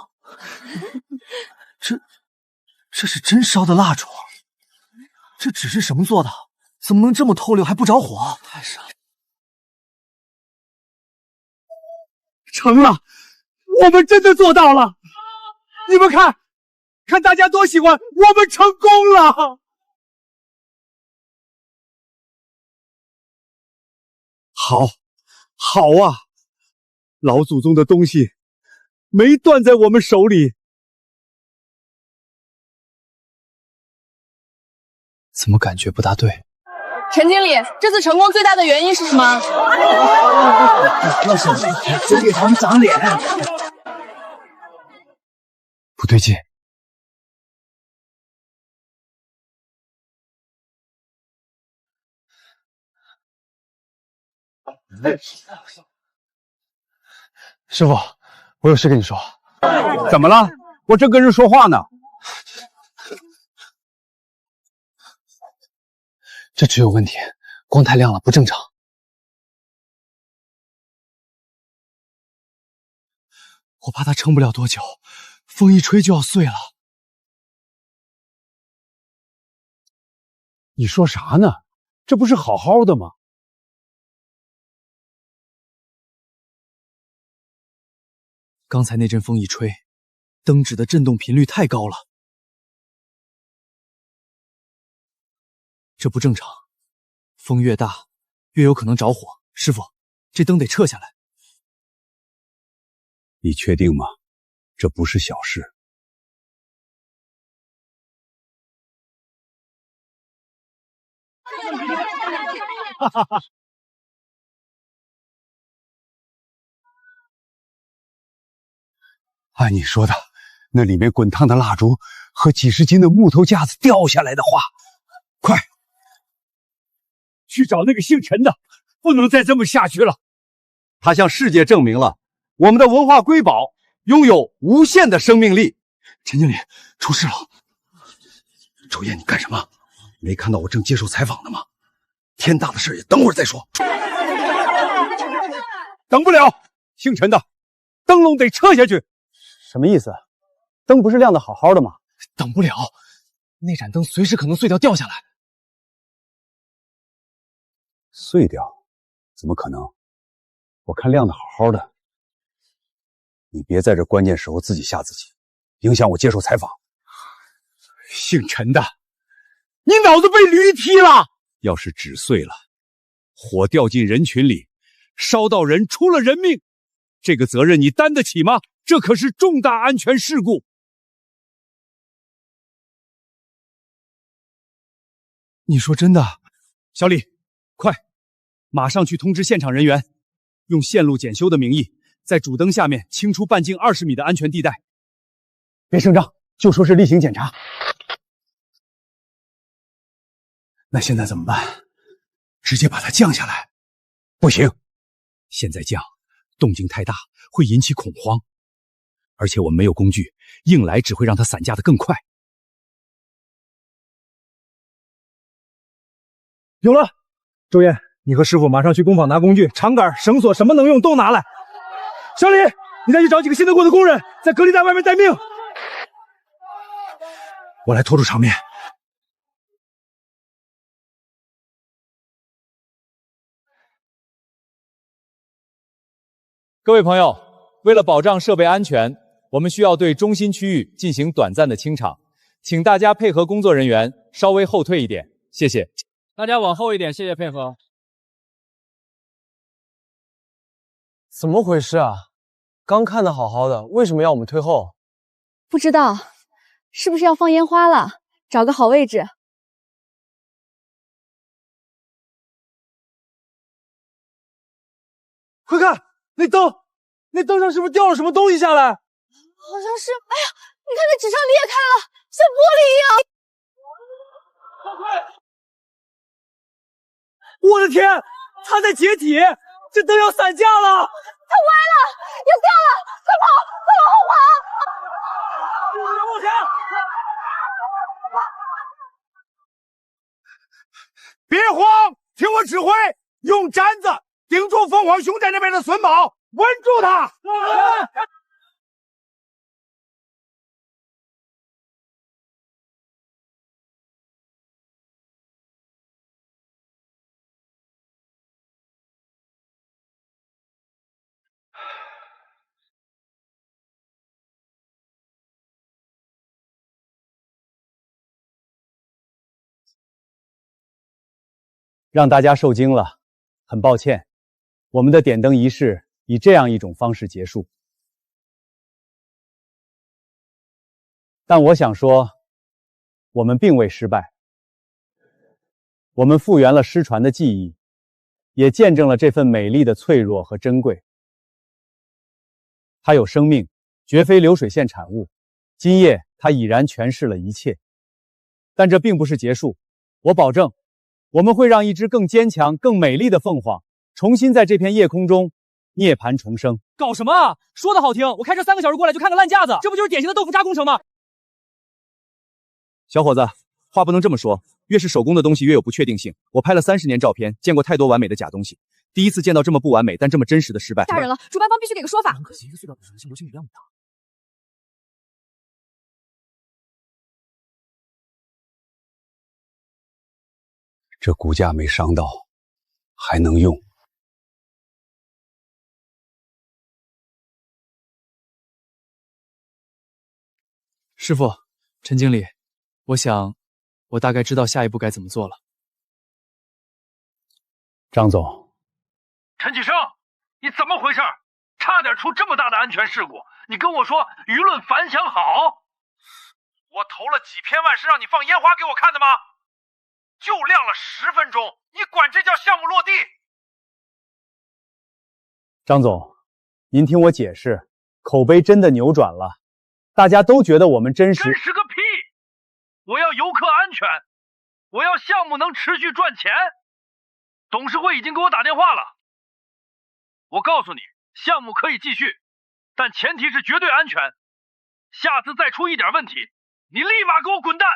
这是真烧的蜡烛，这纸是什么做的？怎么能这么透亮还不着火？太傻了！成了，我们真的做到了！你们看，看大家多喜欢，我们成功了！好啊，老祖宗的东西没断在我们手里。怎么感觉不大对？陈经理，这次成功最大的原因是什么？真给他们长脸。不对劲。师傅，我有事跟你说。怎么了？我正跟人说话呢。这纸有问题，光太亮了，不正常。我怕它撑不了多久，风一吹就要碎了。你说啥呢？这不是好好的吗？刚才那阵风一吹，灯纸的震动频率太高了。这不正常，风越大，越有可能着火。师傅，这灯得撤下来。你确定吗？这不是小事。哈哈哈！按你说的，那里面滚烫的蜡烛和几十斤的木头架子掉下来的话，快去找那个姓陈的，不能再这么下去了。他向世界证明了我们的文化瑰宝拥有无限的生命力。陈经理，出事了！周燕，你干什么？没看到我正接受采访呢吗？天大的事也等会儿再说。等不了，姓陈的，灯笼得撤下去。什么意思？灯不是亮的好好的吗？等不了，那盏灯随时可能碎掉掉下来。碎掉？怎么可能？我看亮的好好的。你别在这关键时候自己吓自己，影响我接受采访。姓陈的，你脑子被驴踢了！要是纸碎了，火掉进人群里，烧到人，出了人命，这个责任你担得起吗？这可是重大安全事故。你说真的？小李，快，马上去通知现场人员，用线路检修的名义，在主灯下面清出半径20米的安全地带。别声张，就说是例行检查。那现在怎么办？直接把它降下来？不行，现在降，动静太大，会引起恐慌。而且我们没有工具，硬来只会让它散架得更快。有了，周燕，你和师傅马上去工坊拿工具，长杆、绳索，什么能用都拿来。小李，你再去找几个信得过的工人，在隔离带外面待命。我来拖住场面。各位朋友，为了保障设备安全，我们需要对中心区域进行短暂的清场，请大家配合工作人员稍微后退一点，谢谢。大家往后一点，谢谢配合。怎么回事啊？刚看的好好的，为什么要我们退后？不知道，是不是要放烟花了？找个好位置。快看，那灯那灯上是不是掉了什么东西下来？好像是。哎呀，你看那纸上裂开了，像玻璃一样。我的天，它在解体，这灯要散架了！它歪了，要掉了，快跑，快往后跑！往前！别慌，听我指挥，用毡子顶住凤凰兄在那边的榫卯，稳住他！让大家受惊了，很抱歉，我们的点灯仪式以这样一种方式结束。但我想说，我们并未失败，我们复原了失传的记忆，也见证了这份美丽的脆弱和珍贵。它有生命，绝非流水线产物。今夜，它已然诠释了一切。但这并不是结束，我保证，我们会让一只更坚强、更美丽的凤凰重新在这片夜空中涅槃重生。搞什么啊？说的好听，我开车3个小时过来就看个烂架子，这不就是典型的豆腐渣工程吗？小伙子，话不能这么说，越是手工的东西越有不确定性。我拍了30年照片，见过太多完美的假东西，第一次见到这么不完美但这么真实的失败。吓人了，主办方必须给个说法。很可惜，一个隧道的可能性流星雨量不大。这骨架没伤到，还能用。师傅，陈经理，我想，我大概知道下一步该怎么做了。张总，陈启生，你怎么回事？差点出这么大的安全事故，你跟我说舆论反响好？我投了几千万是让你放烟花给我看的吗？就亮了10分钟，你管这叫项目落地？张总，您听我解释，口碑真的扭转了，大家都觉得我们真实。真实个屁！我要游客安全，我要项目能持续赚钱。董事会已经给我打电话了，我告诉你，项目可以继续，但前提是绝对安全。下次再出一点问题，你立马给我滚蛋！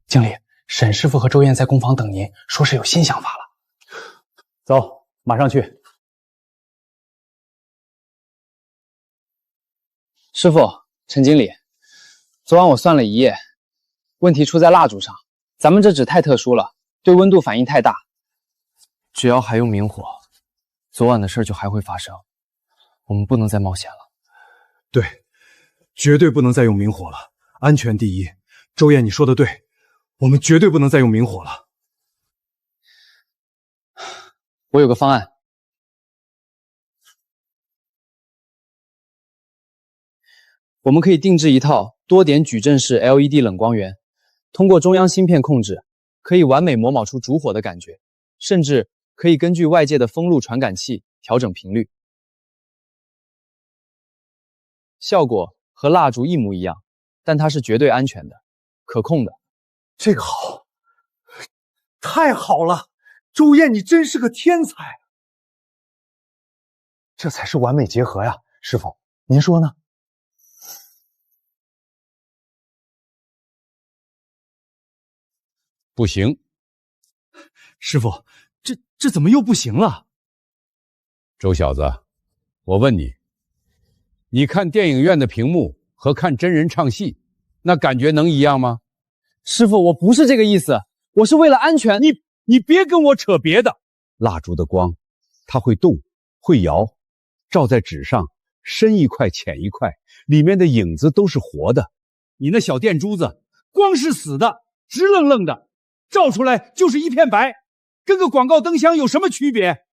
经理，沈师傅和周燕在工坊等您，说是有新想法了。走，马上去。师傅，陈经理，昨晚我算了一夜，问题出在蜡烛上。咱们这纸太特殊了，对温度反应太大。只要还用明火，昨晚的事就还会发生。我们不能再冒险了。对，绝对不能再用明火了，安全第一。周燕，你说的对，我们绝对不能再用明火了。我有个方案。我们可以定制一套多点矩阵式 LED 冷光源，通过中央芯片控制，可以完美模仿出烛火的感觉，甚至可以根据外界的风路传感器调整频率，效果和蜡烛一模一样，但它是绝对安全的、可控的。这个好，太好了！周燕，你真是个天才。这才是完美结合呀，师傅，您说呢？不行，师傅，这怎么又不行了？周小子，我问你，你看电影院的屏幕和看真人唱戏，那感觉能一样吗？师傅，我不是这个意思，我是为了安全。你别跟我扯别的。蜡烛的光，它会动，会摇，照在纸上，深一块浅一块，里面的影子都是活的。你那小电珠子，光是死的，直愣愣的，照出来就是一片白，跟个广告灯箱有什么区别？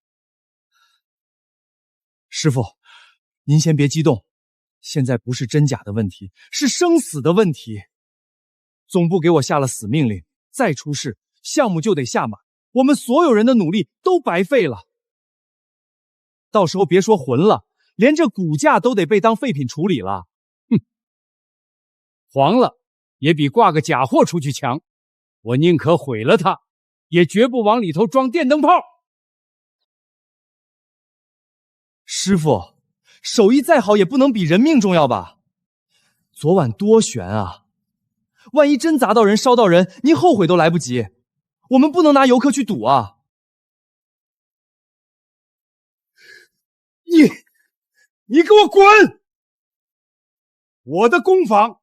师傅，您先别激动，现在不是真假的问题，是生死的问题。总部给我下了死命令，再出事，项目就得下马，我们所有人的努力都白费了。到时候别说魂了，连这骨架都得被当废品处理了。哼，黄了也比挂个假货出去强。我宁可毁了它，也绝不往里头装电灯泡。师傅，手艺再好也不能比人命重要吧？昨晚多悬啊！万一真砸到人、烧到人，您后悔都来不及。我们不能拿游客去赌啊！你给我滚！我的工坊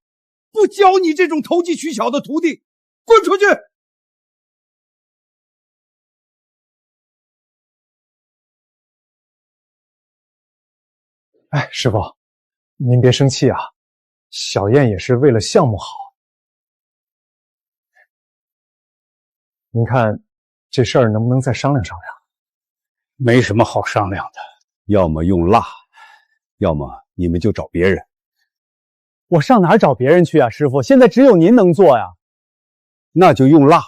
不教你这种投机取巧的徒弟，滚出去！哎，师傅，您别生气啊，小燕也是为了项目好。您看这事儿能不能再商量商量？没什么好商量的，要么用蜡，要么你们就找别人。我上哪儿找别人去啊，师傅？现在只有您能做呀。那就用蜡。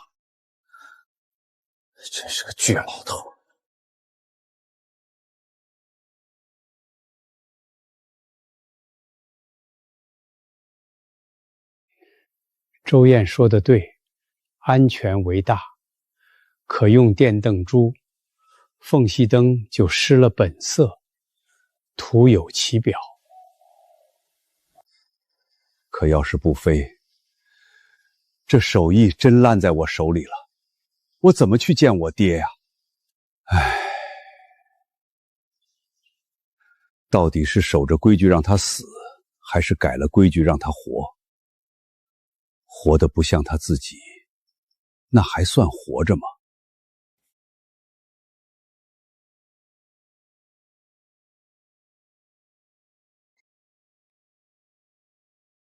真是个倔老头。周燕说的对，安全为大，可用电灯珠，缝隙灯就失了本色，徒有其表。可要是不飞，这手艺真烂在我手里了，我怎么去见我爹呀？唉，到底是守着规矩让他死，还是改了规矩让他活？活得不像他自己，那还算活着吗？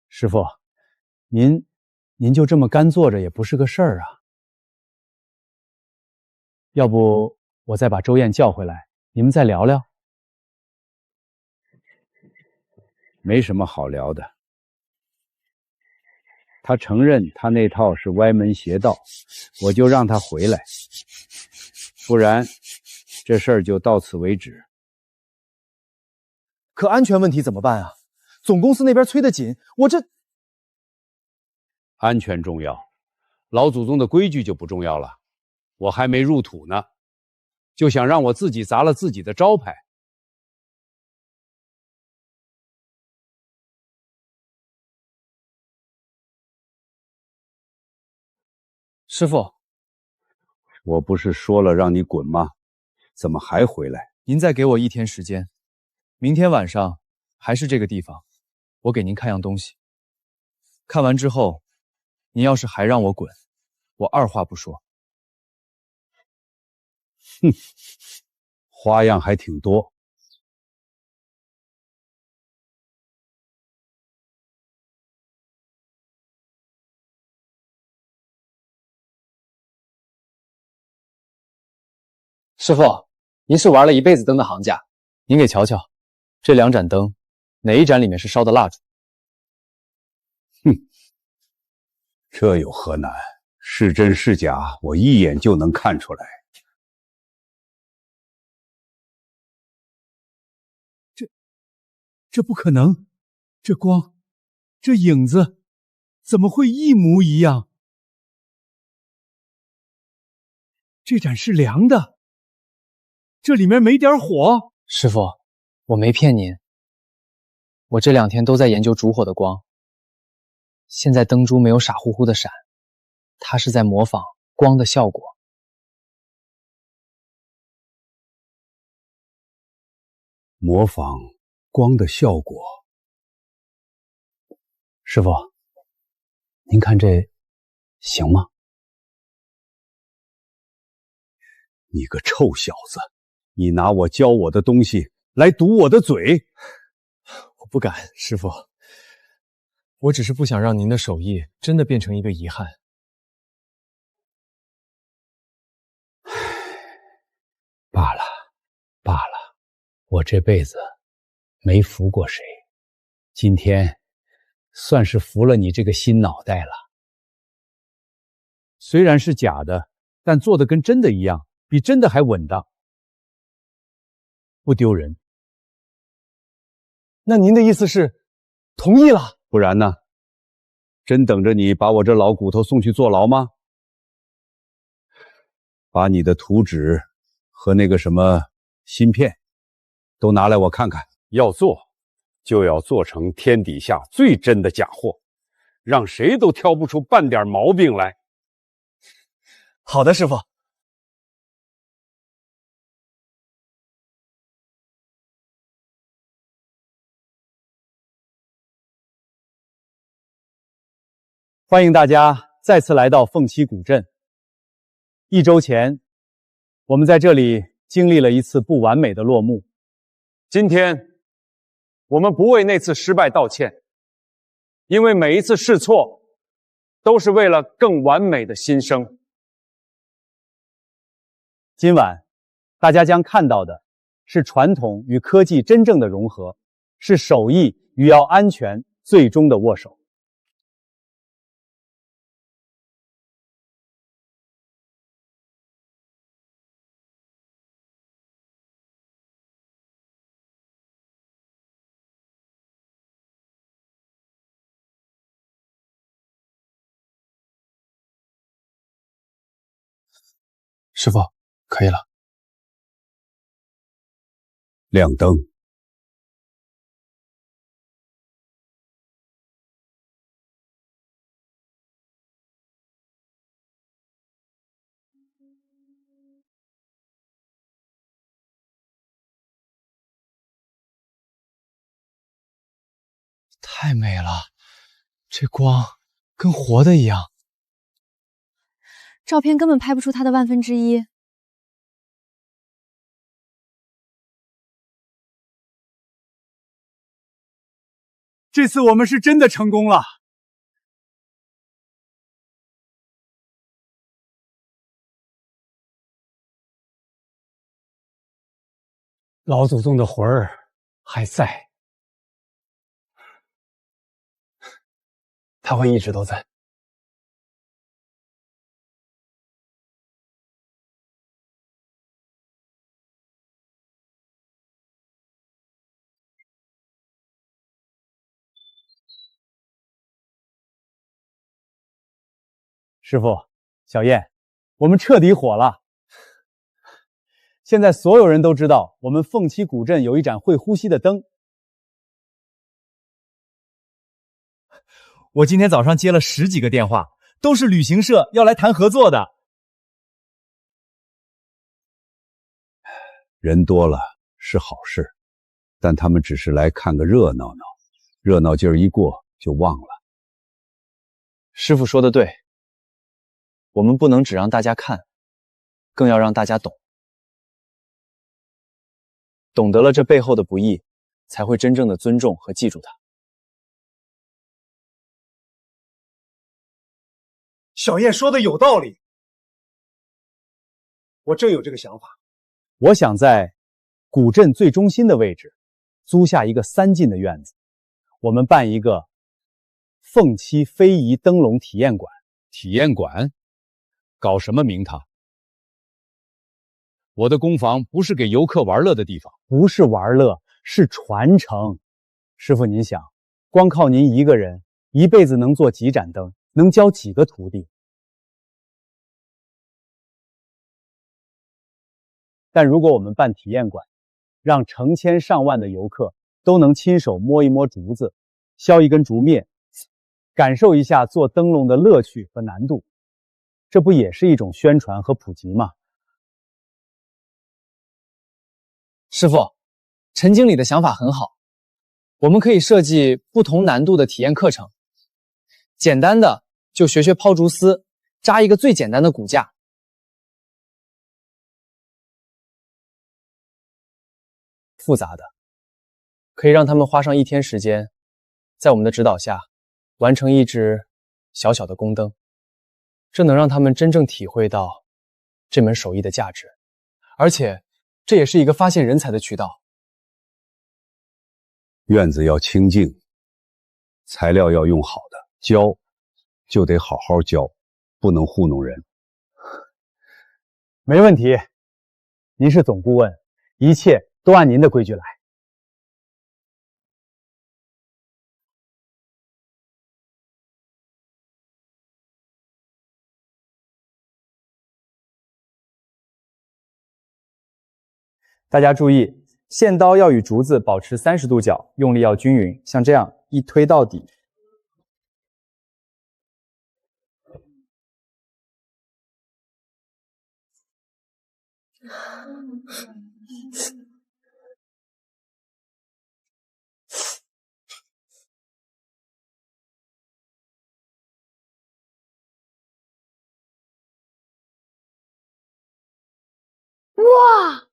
师傅，您就这么干坐着也不是个事儿啊。要不我再把周燕叫回来，你们再聊聊。没什么好聊的。他承认他那套是歪门邪道，我就让他回来，不然这事儿就到此为止。可安全问题怎么办啊？总公司那边催得紧，我这……安全重要，老祖宗的规矩就不重要了。我还没入土呢，就想让我自己砸了自己的招牌。师傅，我不是说了让你滚吗？怎么还回来？您再给我1天时间，明天晚上还是这个地方，我给您看样东西。看完之后，您要是还让我滚，我二话不说。哼，花样还挺多。师傅，您是玩了一辈子灯的行家，您给瞧瞧，这2盏灯，哪一盏里面是烧的蜡烛？哼，这有何难？是真是假，我一眼就能看出来。这不可能，这光，这影子，怎么会一模一样？这盏是凉的。这里面没点火？师傅，我没骗您，我这2天都在研究烛火的光。现在灯珠没有傻乎乎的闪，它是在模仿光的效果。模仿光的效果。师傅，您看这行吗？你个臭小子！你拿我教我的东西来堵我的嘴，我不敢，师傅。我只是不想让您的手艺真的变成一个遗憾。罢了，罢了，我这辈子没服过谁，今天算是服了你这个新脑袋了。虽然是假的，但做的跟真的一样，比真的还稳当，不丢人。那您的意思是同意了？不然呢？真等着你把我这老骨头送去坐牢吗？把你的图纸和那个什么芯片都拿来我看看。要做，就要做成天底下最真的假货，让谁都挑不出半点毛病来。好的，师傅。欢迎大家再次来到凤栖古镇。1周前，我们在这里经历了一次不完美的落幕。今天，我们不为那次失败道歉，因为每一次试错，都是为了更完美的新生。今晚，大家将看到的是传统与科技真正的融合，是手艺与要安全最终的握手。师傅，可以了。亮灯。太美了，这光跟活的一样。照片根本拍不出它的1/1000。这次我们是真的成功了。老祖宗的魂儿还在，他会一直都在。师傅，小燕，我们彻底火了。现在所有人都知道，我们凤栖古镇有一盏会呼吸的灯。我今天早上接了10几个电话，都是旅行社要来谈合作的。人多了是好事，但他们只是来看个热闹闹，热闹劲儿一过就忘了。师傅说的对，我们不能只让大家看，更要让大家懂。懂得了这背后的不易，才会真正的尊重和记住它。小燕说的有道理，我正有这个想法。我想在古镇最中心的位置租下一个3进的院子，我们办一个凤栖非遗灯笼体验馆。体验馆？搞什么名堂？我的工坊不是给游客玩乐的地方。不是玩乐，是传承。师傅您想，光靠您一个人，一辈子能做几盏灯，能教几个徒弟？但如果我们办体验馆，让成千上万的游客都能亲手摸一摸竹子，削一根竹篾，感受一下做灯笼的乐趣和难度，这不也是一种宣传和普及吗？师傅，陈经理的想法很好，我们可以设计不同难度的体验课程。简单的就学学抛竹丝，扎一个最简单的骨架。复杂的，可以让他们花上1天时间，在我们的指导下，完成一只小小的宫灯。这能让他们真正体会到这门手艺的价值，而且这也是一个发现人才的渠道。院子要清静，材料要用好的，教就得好好教，不能糊弄人。没问题，您是总顾问，一切都按您的规矩来。大家注意，线刀要与竹子保持30度角，用力要均匀，像这样一推到底。哇！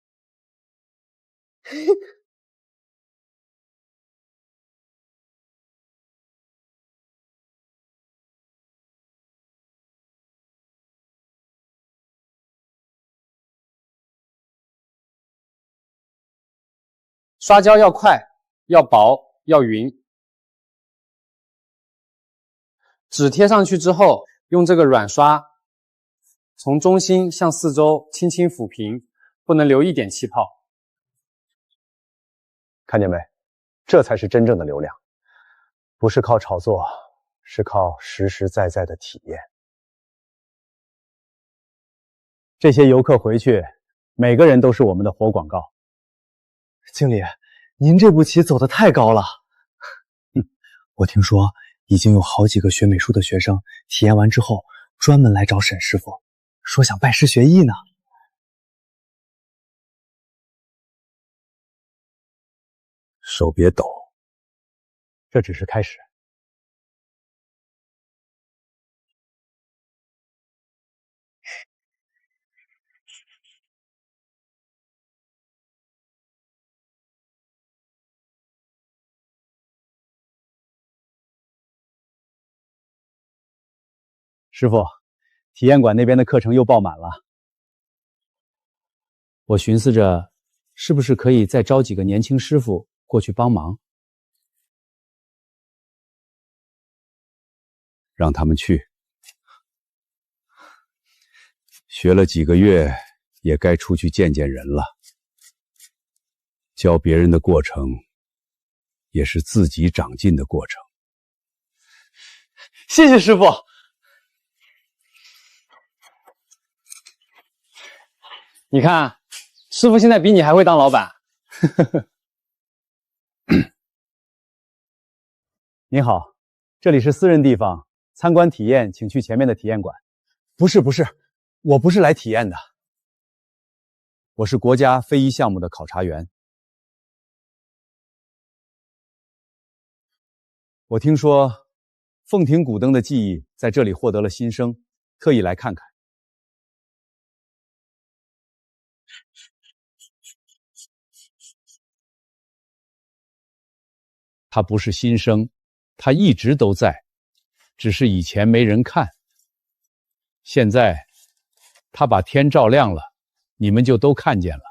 刷胶要快，要薄，要匀。纸贴上去之后，用这个软刷从中心向四周轻轻抚平，不能留一点气泡。看见没？这才是真正的流量，不是靠炒作，是靠实实在在的体验。这些游客回去，每个人都是我们的活广告。经理，您这步棋走得太高了。我听说已经有好几个学美术的学生体验完之后，专门来找沈师傅，说想拜师学艺呢。手别抖，这只是开始。师傅，体验馆那边的课程又爆满了。我寻思着，是不是可以再招几个年轻师傅过去帮忙？让他们去。学了几个月，也该出去见见人了。教别人的过程，也是自己长进的过程。谢谢师傅。你看，师傅现在比你还会当老板。您好，这里是私人地方，参观体验请去前面的体验馆。不是，我不是来体验的，我是国家非遗项目的考察员。我听说凤亭古灯的技艺在这里获得了新生，特意来看看。它不是新生，它一直都在，只是以前没人看。现在，它把天照亮了，你们就都看见了。